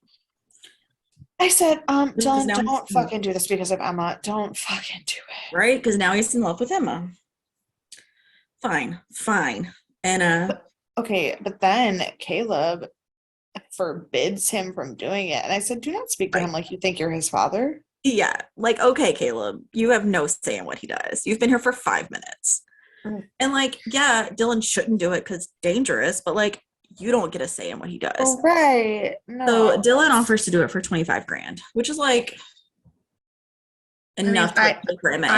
I said, Because Dylan, now don't he's- fucking do this because of Emma. Don't fucking do it. Right? Because now he's in love with Emma. Fine. And Okay, but then Caleb forbids him from doing it. And I said, do not speak to him like you think you're his father. yeah, like, okay, Caleb, you have no say in what he does. You've been here for 5 minutes. And like, yeah, Dylan shouldn't do it because dangerous, but like, you don't get a say in what he does. Oh, right. No. So Dylan offers to do it for 25 grand, which is like enough to pay for Emma.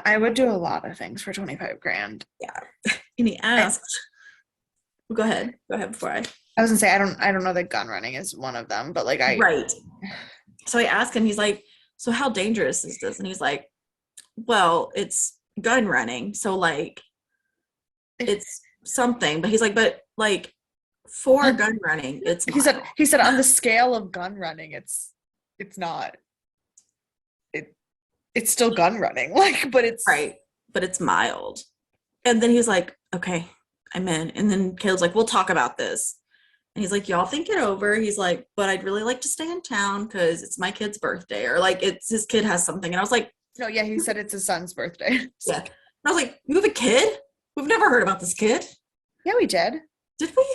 I would do a lot of things for 25 grand. Yeah. And he asked, go ahead before I was gonna say, I don't know that gun running is one of them, but like right. So I asked him, he's like, so how dangerous is this? And he's like, well, it's gun running. So like, it's something, but he's like, but like for gun running, it's mild. He said on the scale of gun running, it's not, it's still gun running. Like, but it's right. But it's mild. And then he was like, okay, I'm in. And then Caleb's like, we'll talk about this. And he's like, y'all think it over. He's like, but I'd really like to stay in town because it's my kid's birthday, or like it's his kid has something. And I was like, no, yeah, he said it's his son's birthday. Yeah. And I was like, you have a kid? We've never heard about this kid. Yeah, we did. Did we?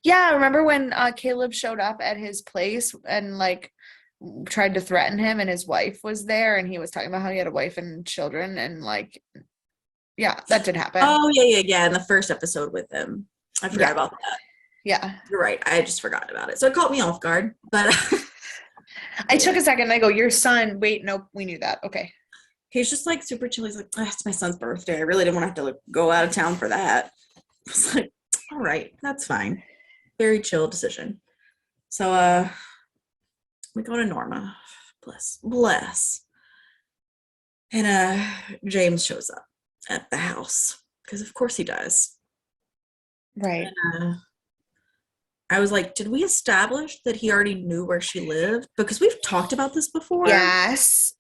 Yeah, remember when Caleb showed up at his place and like tried to threaten him, and his wife was there, and he was talking about how he had a wife and children, and like, yeah, that did happen. Oh, yeah. In the first episode with him. I forgot about that. Yeah. You're right. I just forgot about it. So it caught me off guard. But I took a second and I go, your son, wait, nope, we knew that. Okay. He's just like super chill. He's like, it's my son's birthday. I really didn't want to have to like, go out of town for that. I was like, all right, that's fine. Very chill decision. So we go to Norma. Bless. And James shows up at the house because of course he does. Right. And, I was like, did we establish that he already knew where she lived? Because we've talked about this before. Yes.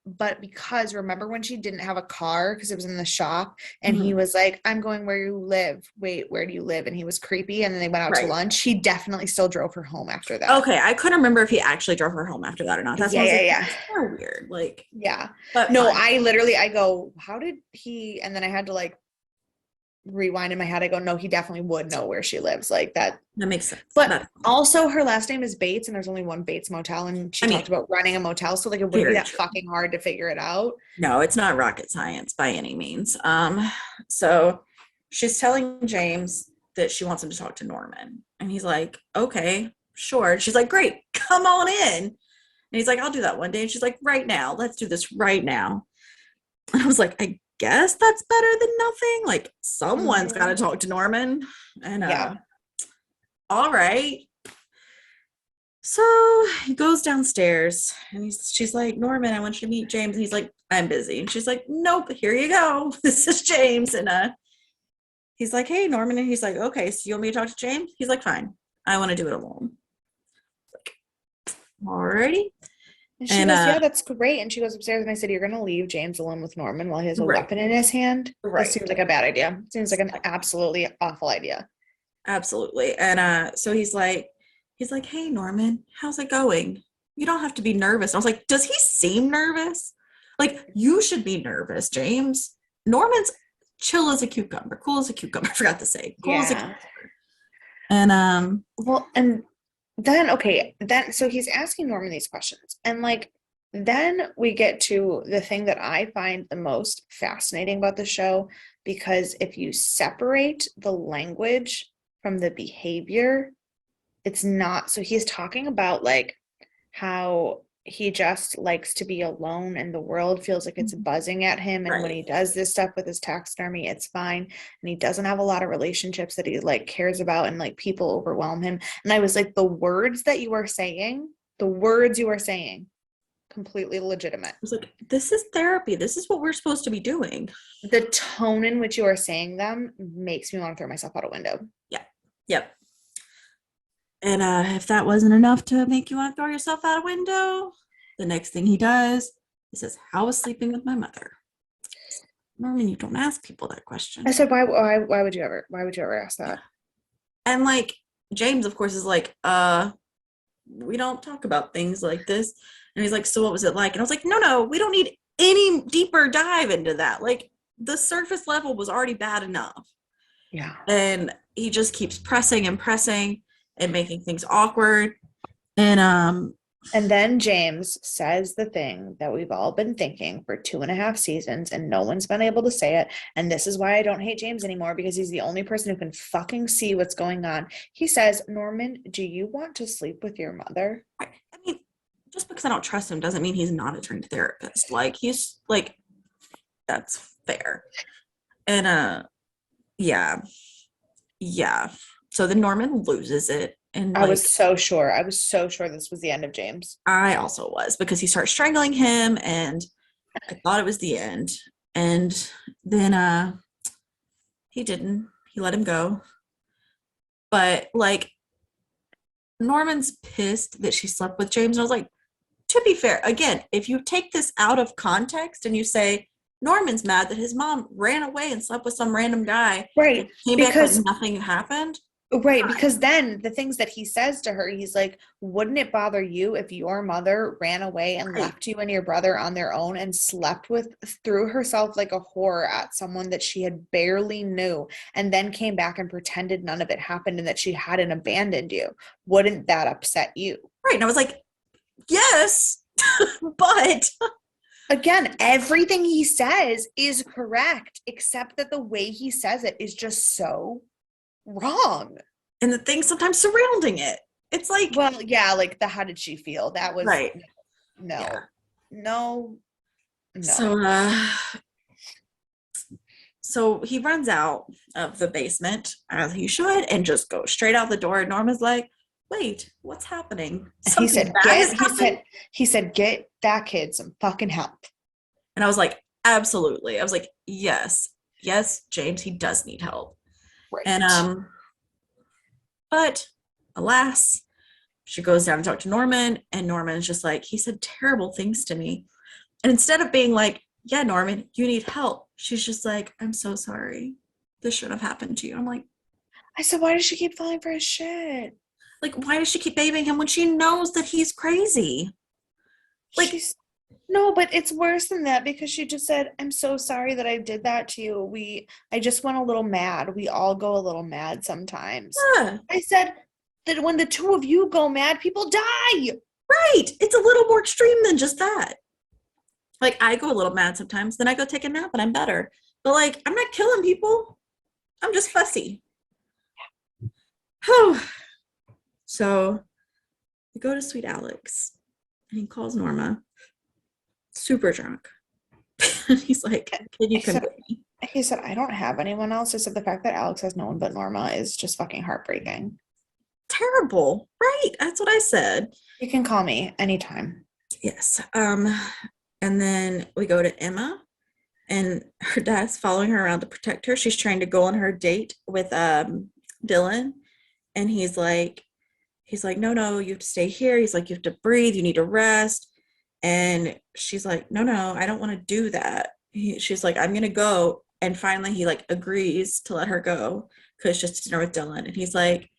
But because remember when she didn't have a car because it was in the shop, and he was like, I'm going where you live. Wait, where do you live? And he was creepy, and then they went out to lunch. He definitely still drove her home after that. Okay, I couldn't remember if he actually drove her home after that or not. That's yeah. It's kind of weird. Like, yeah. But no, fine. I go, how did he? And then I had to like rewind in my head. I go, no, he definitely would know where she lives. Like that makes sense. But also her last name is Bates, and there's only one Bates Motel, and she talked about running a motel, so like it wouldn't be that fucking hard to figure it out. No, it's not rocket science by any means. So she's telling James that she wants him to talk to Norman, and he's like, okay, sure. And she's like, great, come on in. And he's like, I'll do that one day. And she's like, right now, let's do this right now. And I was like, I guess that's better than nothing. Like someone's got to talk to Norman. And all right. So he goes downstairs and she's like, Norman, I want you to meet James. And he's like, I'm busy. And she's like, nope, here you go. This is James. And he's like, hey, Norman. And he's like, okay, so you want me to talk to James? He's like, fine. I want to do it alone. Like, alrighty. And she goes, yeah, that's great. And she goes upstairs, and I said, you're going to leave James alone with Norman while he has a weapon in his hand? Right. That seems like a bad idea. Seems like an absolutely awful idea. Absolutely. And so he's like, hey, Norman, how's it going? You don't have to be nervous. And I was like, does he seem nervous? Like, you should be nervous, James. Norman's chill as a cucumber, cool as a cucumber. I forgot to say. Cool as a cucumber. And well, and then so he's asking Norman these questions, and like then we get to the thing that I find the most fascinating about the show, because if you separate the language from the behavior, it's not. So he's talking about like how he just likes to be alone and the world feels like it's buzzing at him, and when he does this stuff with his taxidermy, it's fine, and he doesn't have a lot of relationships that he like cares about, and like people overwhelm him. And I was like, the words you are saying completely legitimate. I was like, this is therapy. This is what we're supposed to be doing. The tone in which you are saying them makes me want to throw myself out a window. Yeah. Yep. And if that wasn't enough to make you want to throw yourself out a window, the next thing he does, he says, how was sleeping with my mother? Norman, you don't ask people that question. I said, why would you ever ask that? Yeah. And like James, of course, is like, we don't talk about things like this. And he's like, so what was it like? And I was like, no, we don't need any deeper dive into that. Like the surface level was already bad enough. Yeah. And he just keeps pressing and making things awkward. And then James says the thing that we've all been thinking for 2.5 seasons and no one's been able to say it. And this is why I don't hate James anymore, because he's the only person who can fucking see what's going on. He says, Norman, do you want to sleep with your mother? I mean, just because I don't trust him doesn't mean he's not a trained therapist. Like he's like, that's fair. And yeah. So then Norman loses it. And I was so sure this was the end of James. I also was, because he starts strangling him and I thought it was the end. And then he didn't. He let him go. But like Norman's pissed that she slept with James. And I was like, to be fair, again, if you take this out of context and you say Norman's mad that his mom ran away and slept with some random guy, right? Came back like nothing happened. Right, because then the things that he says to her, he's like, wouldn't it bother you if your mother ran away and left you and your brother on their own and threw herself like a whore at someone that she had barely knew and then came back and pretended none of it happened and that she hadn't abandoned you? Wouldn't that upset you? Right. And I was like, yes, but again, everything he says is correct, except that the way he says it is just so wrong. And the things sometimes surrounding it. It's like, well, yeah, like the how did she feel? That was right. No. So he runs out of the basement as he should and just goes straight out the door. And Norma's like, wait, what's happening? He said, get that kid some fucking help. And I was like, absolutely. I was like, yes, James, he does need help. Right. And but alas, she goes down and talks to Norman, and Norman is just like, he said terrible things to me. And instead of being like, yeah, Norman, you need help, she's just like, I'm so sorry. This shouldn't have happened to you. I'm like, I said, why does she keep falling for his shit? Like, why does she keep babying him when she knows that he's crazy? Like, no, but it's worse than that, because she just said, I'm so sorry that I did that to you. I just went a little mad. We all go a little mad sometimes. Yeah. I said that when the two of you go mad, people die. Right. It's a little more extreme than just that. Like, I go a little mad sometimes, then I go take a nap and I'm better. But like, I'm not killing people. I'm just fussy. Yeah. So we go to Sweet Alex and he calls Norma. Super drunk. He's like, can you convert me? He said, I don't have anyone else. I said, the fact that Alex has no one but Norma is just fucking heartbreaking. Terrible. Right. That's what I said. You can call me anytime. Yes. And then we go to Emma, and her dad's following her around to protect her. She's trying to go on her date with Dylan. And he's like, no, you have to stay here. He's like, you have to breathe. You need to rest. And she's like, no, I don't want to do that. She's like, I'm going to go. And finally he like agrees to let her go because just dinner with Dylan. And he's like,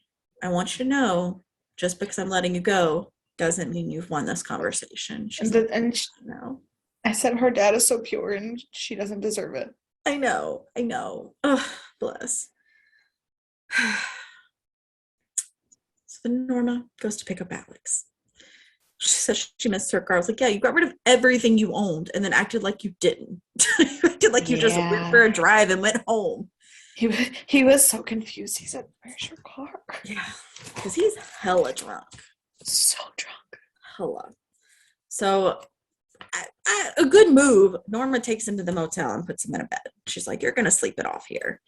I want you to know, just because I'm letting you go doesn't mean you've won this conversation. She's no. I said, her dad is so pure and she doesn't deserve it. I know. Oh, bless. So then Norma goes to pick up Alex. She said she missed her car. I was like, yeah, you got rid of everything you owned and then acted like you didn't. You acted like you just went for a drive and went home. He was so confused. He said, where's your car? Yeah, because he's hella drunk. So drunk. Hella. So a good move. Norma takes him to the motel and puts him in a bed. She's like, you're going to sleep it off here.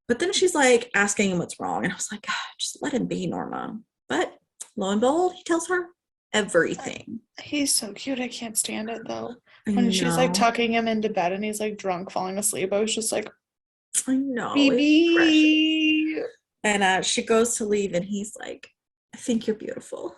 But then she's like asking him what's wrong. And I was like, God, just let him be, Norma. But lo and behold, he tells her everything. He's so cute. I can't stand it though. I When she's like know. tucking him into bed and he's like drunk, falling asleep, I was just like, I know. It's precious. BB. And she goes to leave, and he's like, I think you're beautiful.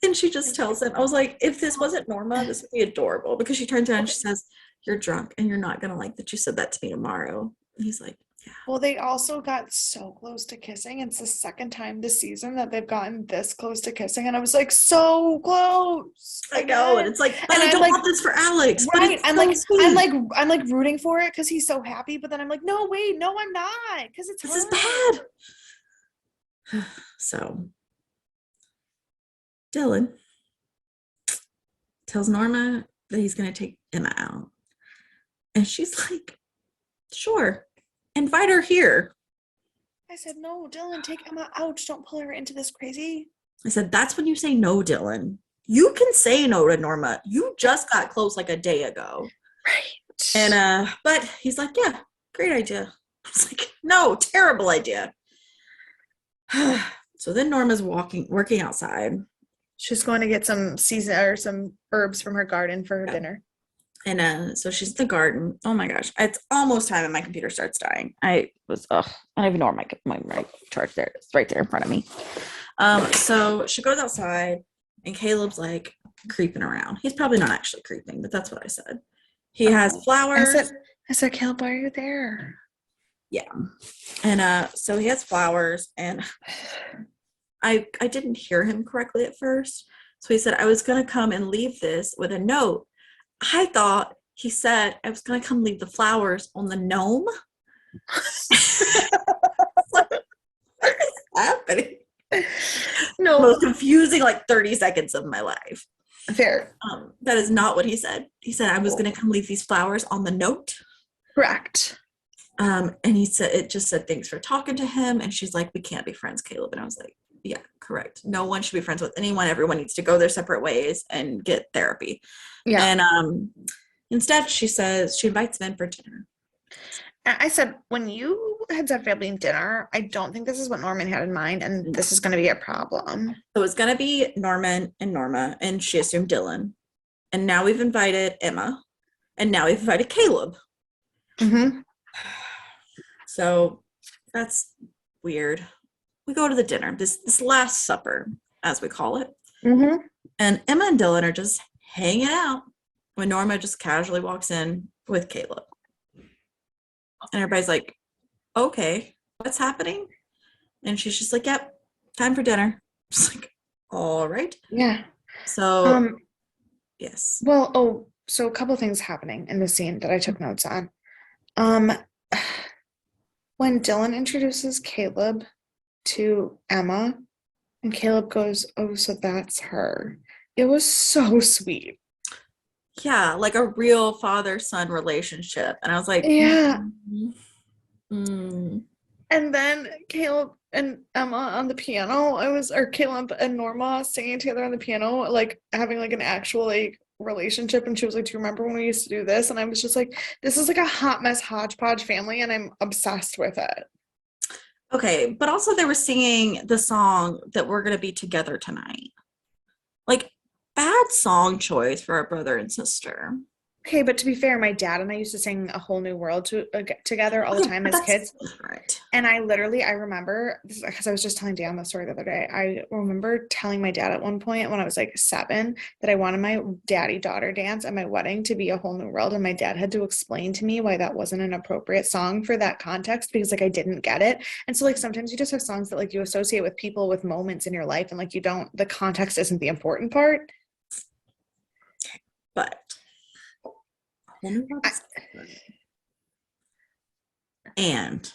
And she just tells him, I was like, if this wasn't Norma, this would be adorable. Because she turns around and she says, you're drunk, and you're not going to like that you said that to me tomorrow. And he's like, yeah. Well, they also got so close to kissing. It's the second time this season that they've gotten this close to kissing. And I was like, so close. I know. And it's like, but I don't want this for Alex. Right. But it's so I'm like rooting for it because he's so happy. But then I'm like, no, wait, no, I'm not. Because it's this is bad. So Dylan tells Norma that he's going to take Emma out. And she's like, sure, invite her here. I said, no, Dylan, take Emma out. Don't pull her into this crazy. I said, that's when you say no, Dylan. You can say no to Norma. You just got close like a day ago. Right. And, but he's like, yeah, great idea. I was like, no, terrible idea. So then Norma's working outside. She's going to get some some herbs from her garden for her dinner. And so she's in the garden. Oh my gosh, it's almost time, and my computer starts dying. I don't even know where my charge there. It's right there in front of me. So she goes outside, and Caleb's like creeping around. He's probably not actually creeping, but that's what I said. He has flowers. I said, Caleb, why are you there? Yeah. And so he has flowers, and I didn't hear him correctly at first. So he said, I was going to come and leave this with a note. I thought he said I was going to come leave the flowers on the gnome. What is happening? No. Most confusing 30 seconds of my life. Fair. That is not what he said. He said I was going to come leave these flowers on the note. Correct. And he said, it just said, thanks for talking to him. And she's like, we can't be friends, Caleb. And I was like, yeah, correct. No one should be friends with anyone. Everyone needs to go their separate ways and get therapy. Yeah. And instead, she says she invites him in for dinner. I said, when you had said family dinner, I don't think this is what Norman had in mind, and this is going to be a problem. So it's going to be Norman and Norma, and she assumed Dylan. And now we've invited Emma, and now we've invited Caleb. Mm-hmm. So that's weird. We go to the dinner, this last supper, as we call it. Mm-hmm. And Emma and Dylan are just hanging out when Norma just casually walks in with Caleb. And everybody's like, okay, what's happening? And she's just like, yep, time for dinner. Just like, all right. Yeah. So, yes. Well, so a couple things happening in the scene that I took notes on. When Dylan introduces Caleb to Emma, and Caleb goes, oh, so that's her. It was so sweet. Yeah, like a real father-son relationship. And I was like, yeah. Mm-hmm. And then Caleb and Emma on the piano, or Caleb and Norma singing together on the piano, like having like an actual relationship. And she was like, do you remember when we used to do this? And I was just like, this is like a hot mess hodgepodge family, and I'm obsessed with it. Okay, but also they were singing the song that we're going to be together tonight. Like, bad song choice for our brother and sister. Okay, but to be fair, my dad and I used to sing A Whole New World together all the time as kids. Right. And I remember, because I was just telling Dan the story the other day, I remember telling my dad at one point when I was like 7 that I wanted my daddy-daughter dance at my wedding to be A Whole New World. And my dad had to explain to me why that wasn't an appropriate song for that context, because I didn't get it. And so sometimes you just have songs that you associate with people, with moments in your life, and the context isn't the important part. But and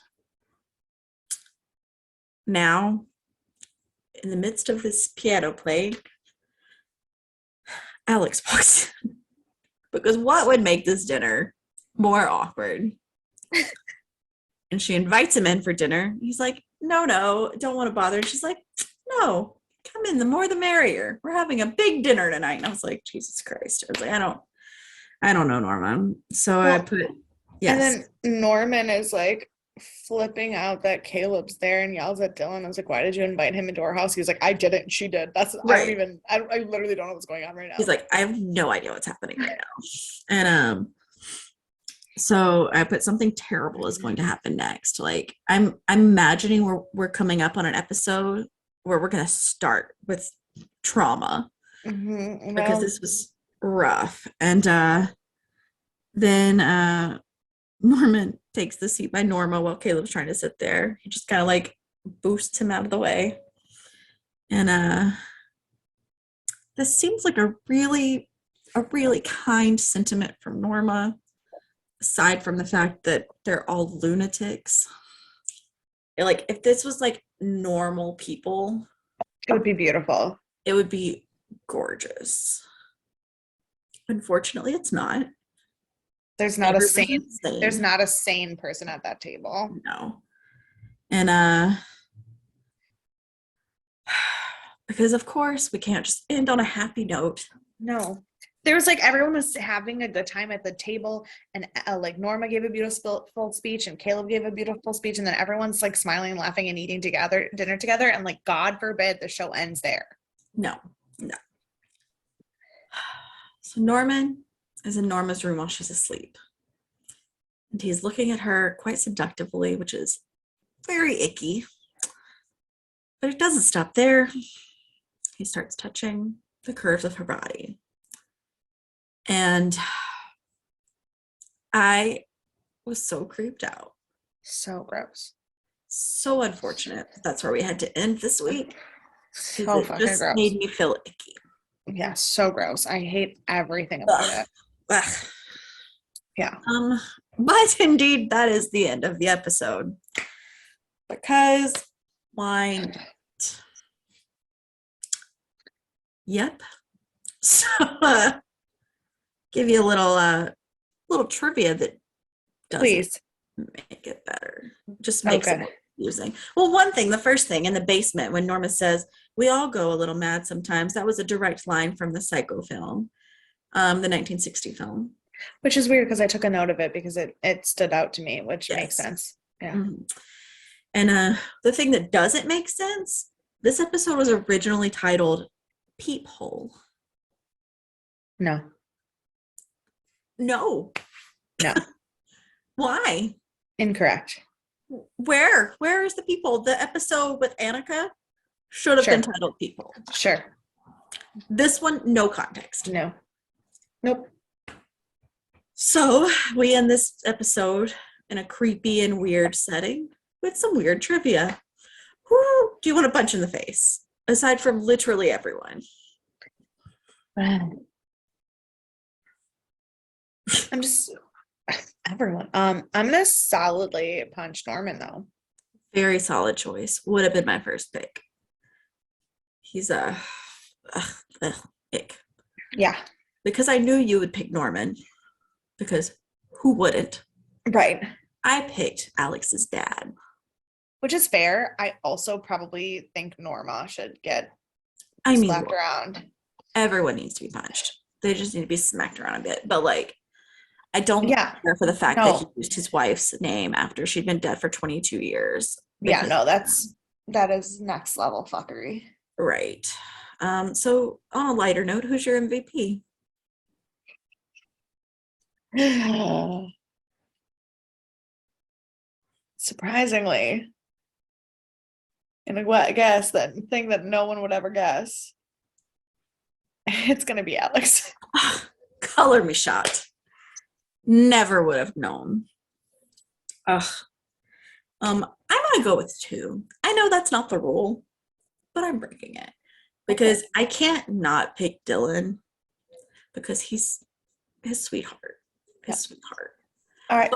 now, in the midst of this piano playing, Alex walks in. Because what would make this dinner more awkward? And she invites him in for dinner. He's like, no, don't want to bother. And she's like, no, come in, the more the merrier. We're having a big dinner tonight. And I was like, Jesus Christ. I was like, I don't know, Norma. So I put, yes. And then Norman is like flipping out that Caleb's there and yells at Dylan. I was like, why did you invite him into our house? He was like, I didn't. She did. Right. I literally don't know what's going on right now. He's like, I have no idea what's happening right now. And so I put something terrible is going to happen next. Like I'm imagining we're coming up on an episode where we're gonna start with trauma because this was rough. And then Norman takes the seat by Norma while Caleb's trying to sit there. He just kind of like boosts him out of the way. And this seems like a really kind sentiment from Norma, aside from the fact that they're all lunatics. Like if this was like normal people, it would be beautiful. It would be gorgeous. Unfortunately, it's not. There's not a sane person at that table. No. And because of course we can't just end on a happy note. No. There was like everyone was having a good time at the table, and like Norma gave a beautiful speech and Caleb gave a beautiful speech, and then everyone's like smiling, laughing, and eating dinner together, and like God forbid the show ends there. No. So Norman is in Norma's room while she's asleep. And he's looking at her quite seductively, which is very icky. But it doesn't stop there. He starts touching the curves of her body. And I was so creeped out. So gross. So unfortunate. That's where we had to end this week. So fucking just gross. Made me feel icky. Yeah, so gross. I hate everything about it. Ugh. Yeah. But indeed, that is the end of the episode. Because why not? Yep. So give you a little trivia that doesn't make it better. Just makes it confusing. Well, one thing, the first thing in the basement when Norma says, "We all go a little mad sometimes," that was a direct line from the Psycho film, the 1960 film. Which is weird because I took a note of it because it stood out to me, which makes sense. Yeah. Mm-hmm. And the thing that doesn't make sense, this episode was originally titled Peephole. No. Why? Incorrect. Where is the peephole? The episode with Annika should have been titled Peephole. Sure. This one, no context. No. Nope. So we end this episode in a creepy and weird setting with some weird trivia. Who do you want to punch in the face? Aside from literally everyone. Everyone. I'm gonna solidly punch Norman though. Very solid choice. Would have been my first pick. He's a ick. Yeah. Because I knew you would pick Norman. Because who wouldn't? Right. I picked Alex's dad. Which is fair. I also probably think Norma should get slapped around. Everyone needs to be punched. They just need to be smacked around a bit. But like, I don't care for the fact that he used his wife's name after she'd been dead for 22 years. Yeah, no, that is next level fuckery. Right. So on a lighter note, who's your MVP? Surprisingly, and what guess that thing that no one would ever guess, it's gonna be Alex. Color me shocked. Never would have known. I'm gonna go with 2. I know that's not the rule, but I'm breaking it because I can't not pick Dylan because he's his sweetheart. Sweetheart. All right.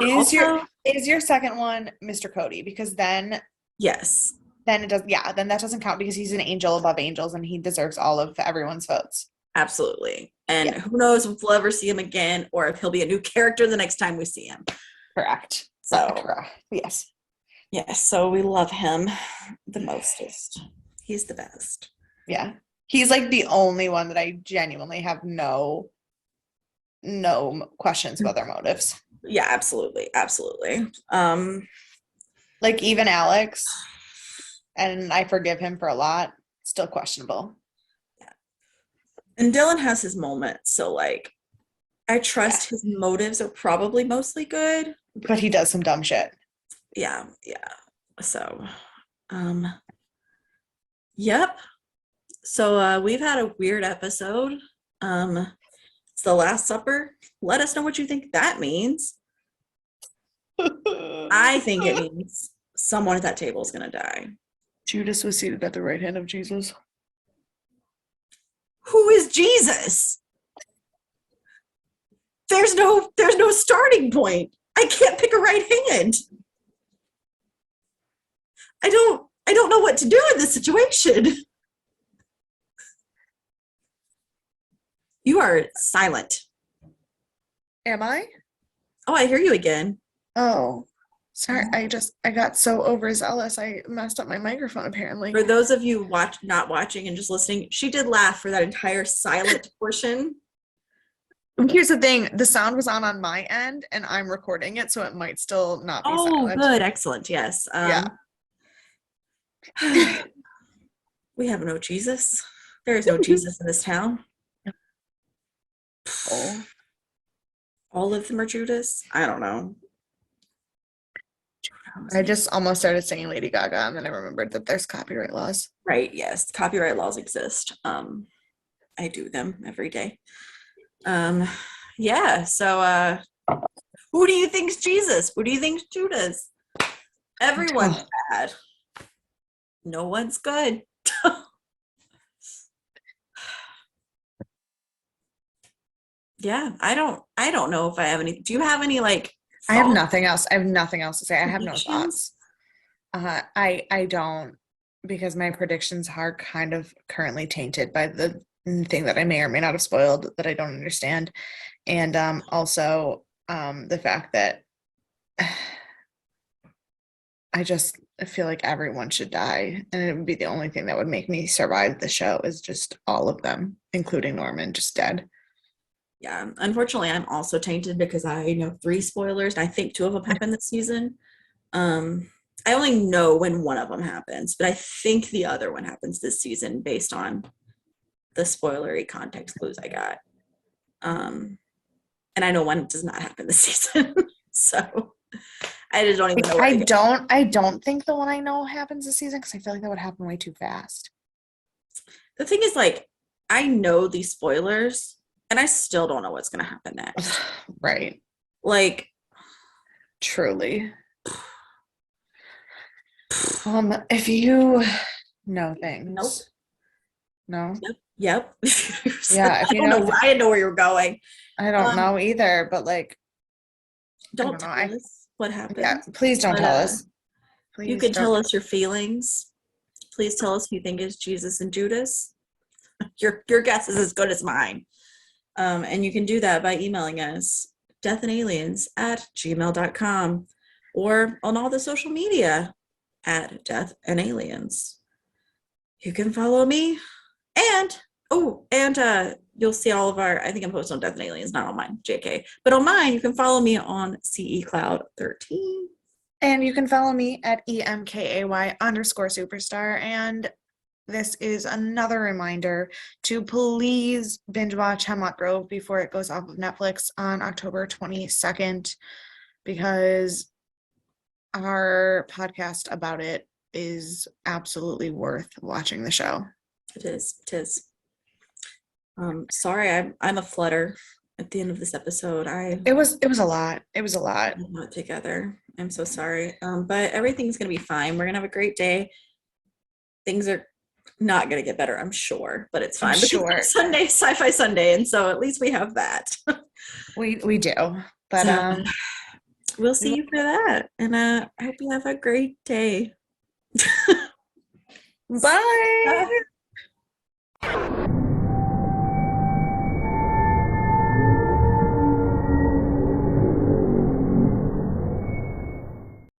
Is your second one Mr. Cody? Because then yes. Then it does. Yeah. Then that doesn't count because he's an angel above angels and he deserves all of everyone's votes. Absolutely. And who knows if we'll ever see him again or if he'll be a new character the next time we see him. Correct. So yes. Yes. So we love him the mostest. He's the best. Yeah. He's like the only one that I genuinely have no questions about their motives. Yeah, absolutely. Absolutely. Like even Alex, and I forgive him for a lot, still questionable. And Dylan has his moments, so like I trust his motives are probably mostly good. But he does some dumb shit. Yeah, yeah. So, um, yep. So we've had a weird episode. It's the Last Supper. Let us know what you think that means. I think it means someone at that table is gonna die. Judas was seated at the right hand of Jesus. Who is Jesus? There's no starting point. I can't pick a right hand. I don't know what to do in this situation. You are silent. Am I? Oh, I hear you again. Oh, sorry. I got so overzealous. I messed up my microphone apparently. For those of you not watching and just listening, she did laugh for that entire silent portion. Here's the thing, the sound was on my end and I'm recording it, so it might still not be silent. Good. Excellent. Yes. Yeah. We have no Jesus. There is no Jesus in this town. Oh. All of them are Judas. I don't know. I just almost started singing Lady Gaga and then I remembered that there's copyright laws. Right. Yes. Copyright laws exist. I do them every day. Yeah. So, who do you think's Jesus? Who do you think's Judas? Everyone's bad. No one's good. Yeah, I don't know if I have any. Do you have any like I have nothing else. I have nothing else to say. I have no predictions? thoughts. I don't, because my predictions are kind of currently tainted by the thing that I may or may not have spoiled that I don't understand. And also the fact that I just feel like everyone should die, and it would be the only thing that would make me survive the show is just all of them, including Norman, just dead. Yeah, unfortunately, I'm also tainted because I know 3 spoilers. I think 2 of them happen this season. I only know when one of them happens, but I think the other one happens this season based on the spoilery context clues I got. And I know one does not happen this season. So I just don't even know. I don't think the one I know happens this season because I feel like that would happen way too fast. The thing is, like, I know these spoilers and I still don't know what's going to happen next. Right. Like, truly. If you know things. Nope. No. Yep. Yeah. I didn't know where you were going. I don't know either, but like, don't tell us what happened. Yeah, please don't tell us. Please you can tell us your feelings. Please tell us who you think is Jesus and Judas. Your guess is as good as mine. And you can do that by emailing us deathandaliens@gmail.com or on all the social media @deathandaliens. You can follow me and you'll see all of our, I think I'm posting on Death and Aliens, not on mine, JK. But on mine, you can follow me on CE Cloud 13. And you can follow me at EMKAY_superstar. And this is another reminder to please binge watch Hemlock Grove before it goes off of Netflix on October 22nd, because our podcast about it is absolutely worth watching the show. It is. Sorry, I'm a flutter at the end of this episode. It was a lot. I'm not together. I'm so sorry. But everything's gonna be fine. We're gonna have a great day. Things are not gonna get better, I'm sure, but it's fine. Sure. Sunday, Sci-Fi Sunday, and so at least we have that. we do. But so, we'll see you for that. And I hope you have a great day. Bye.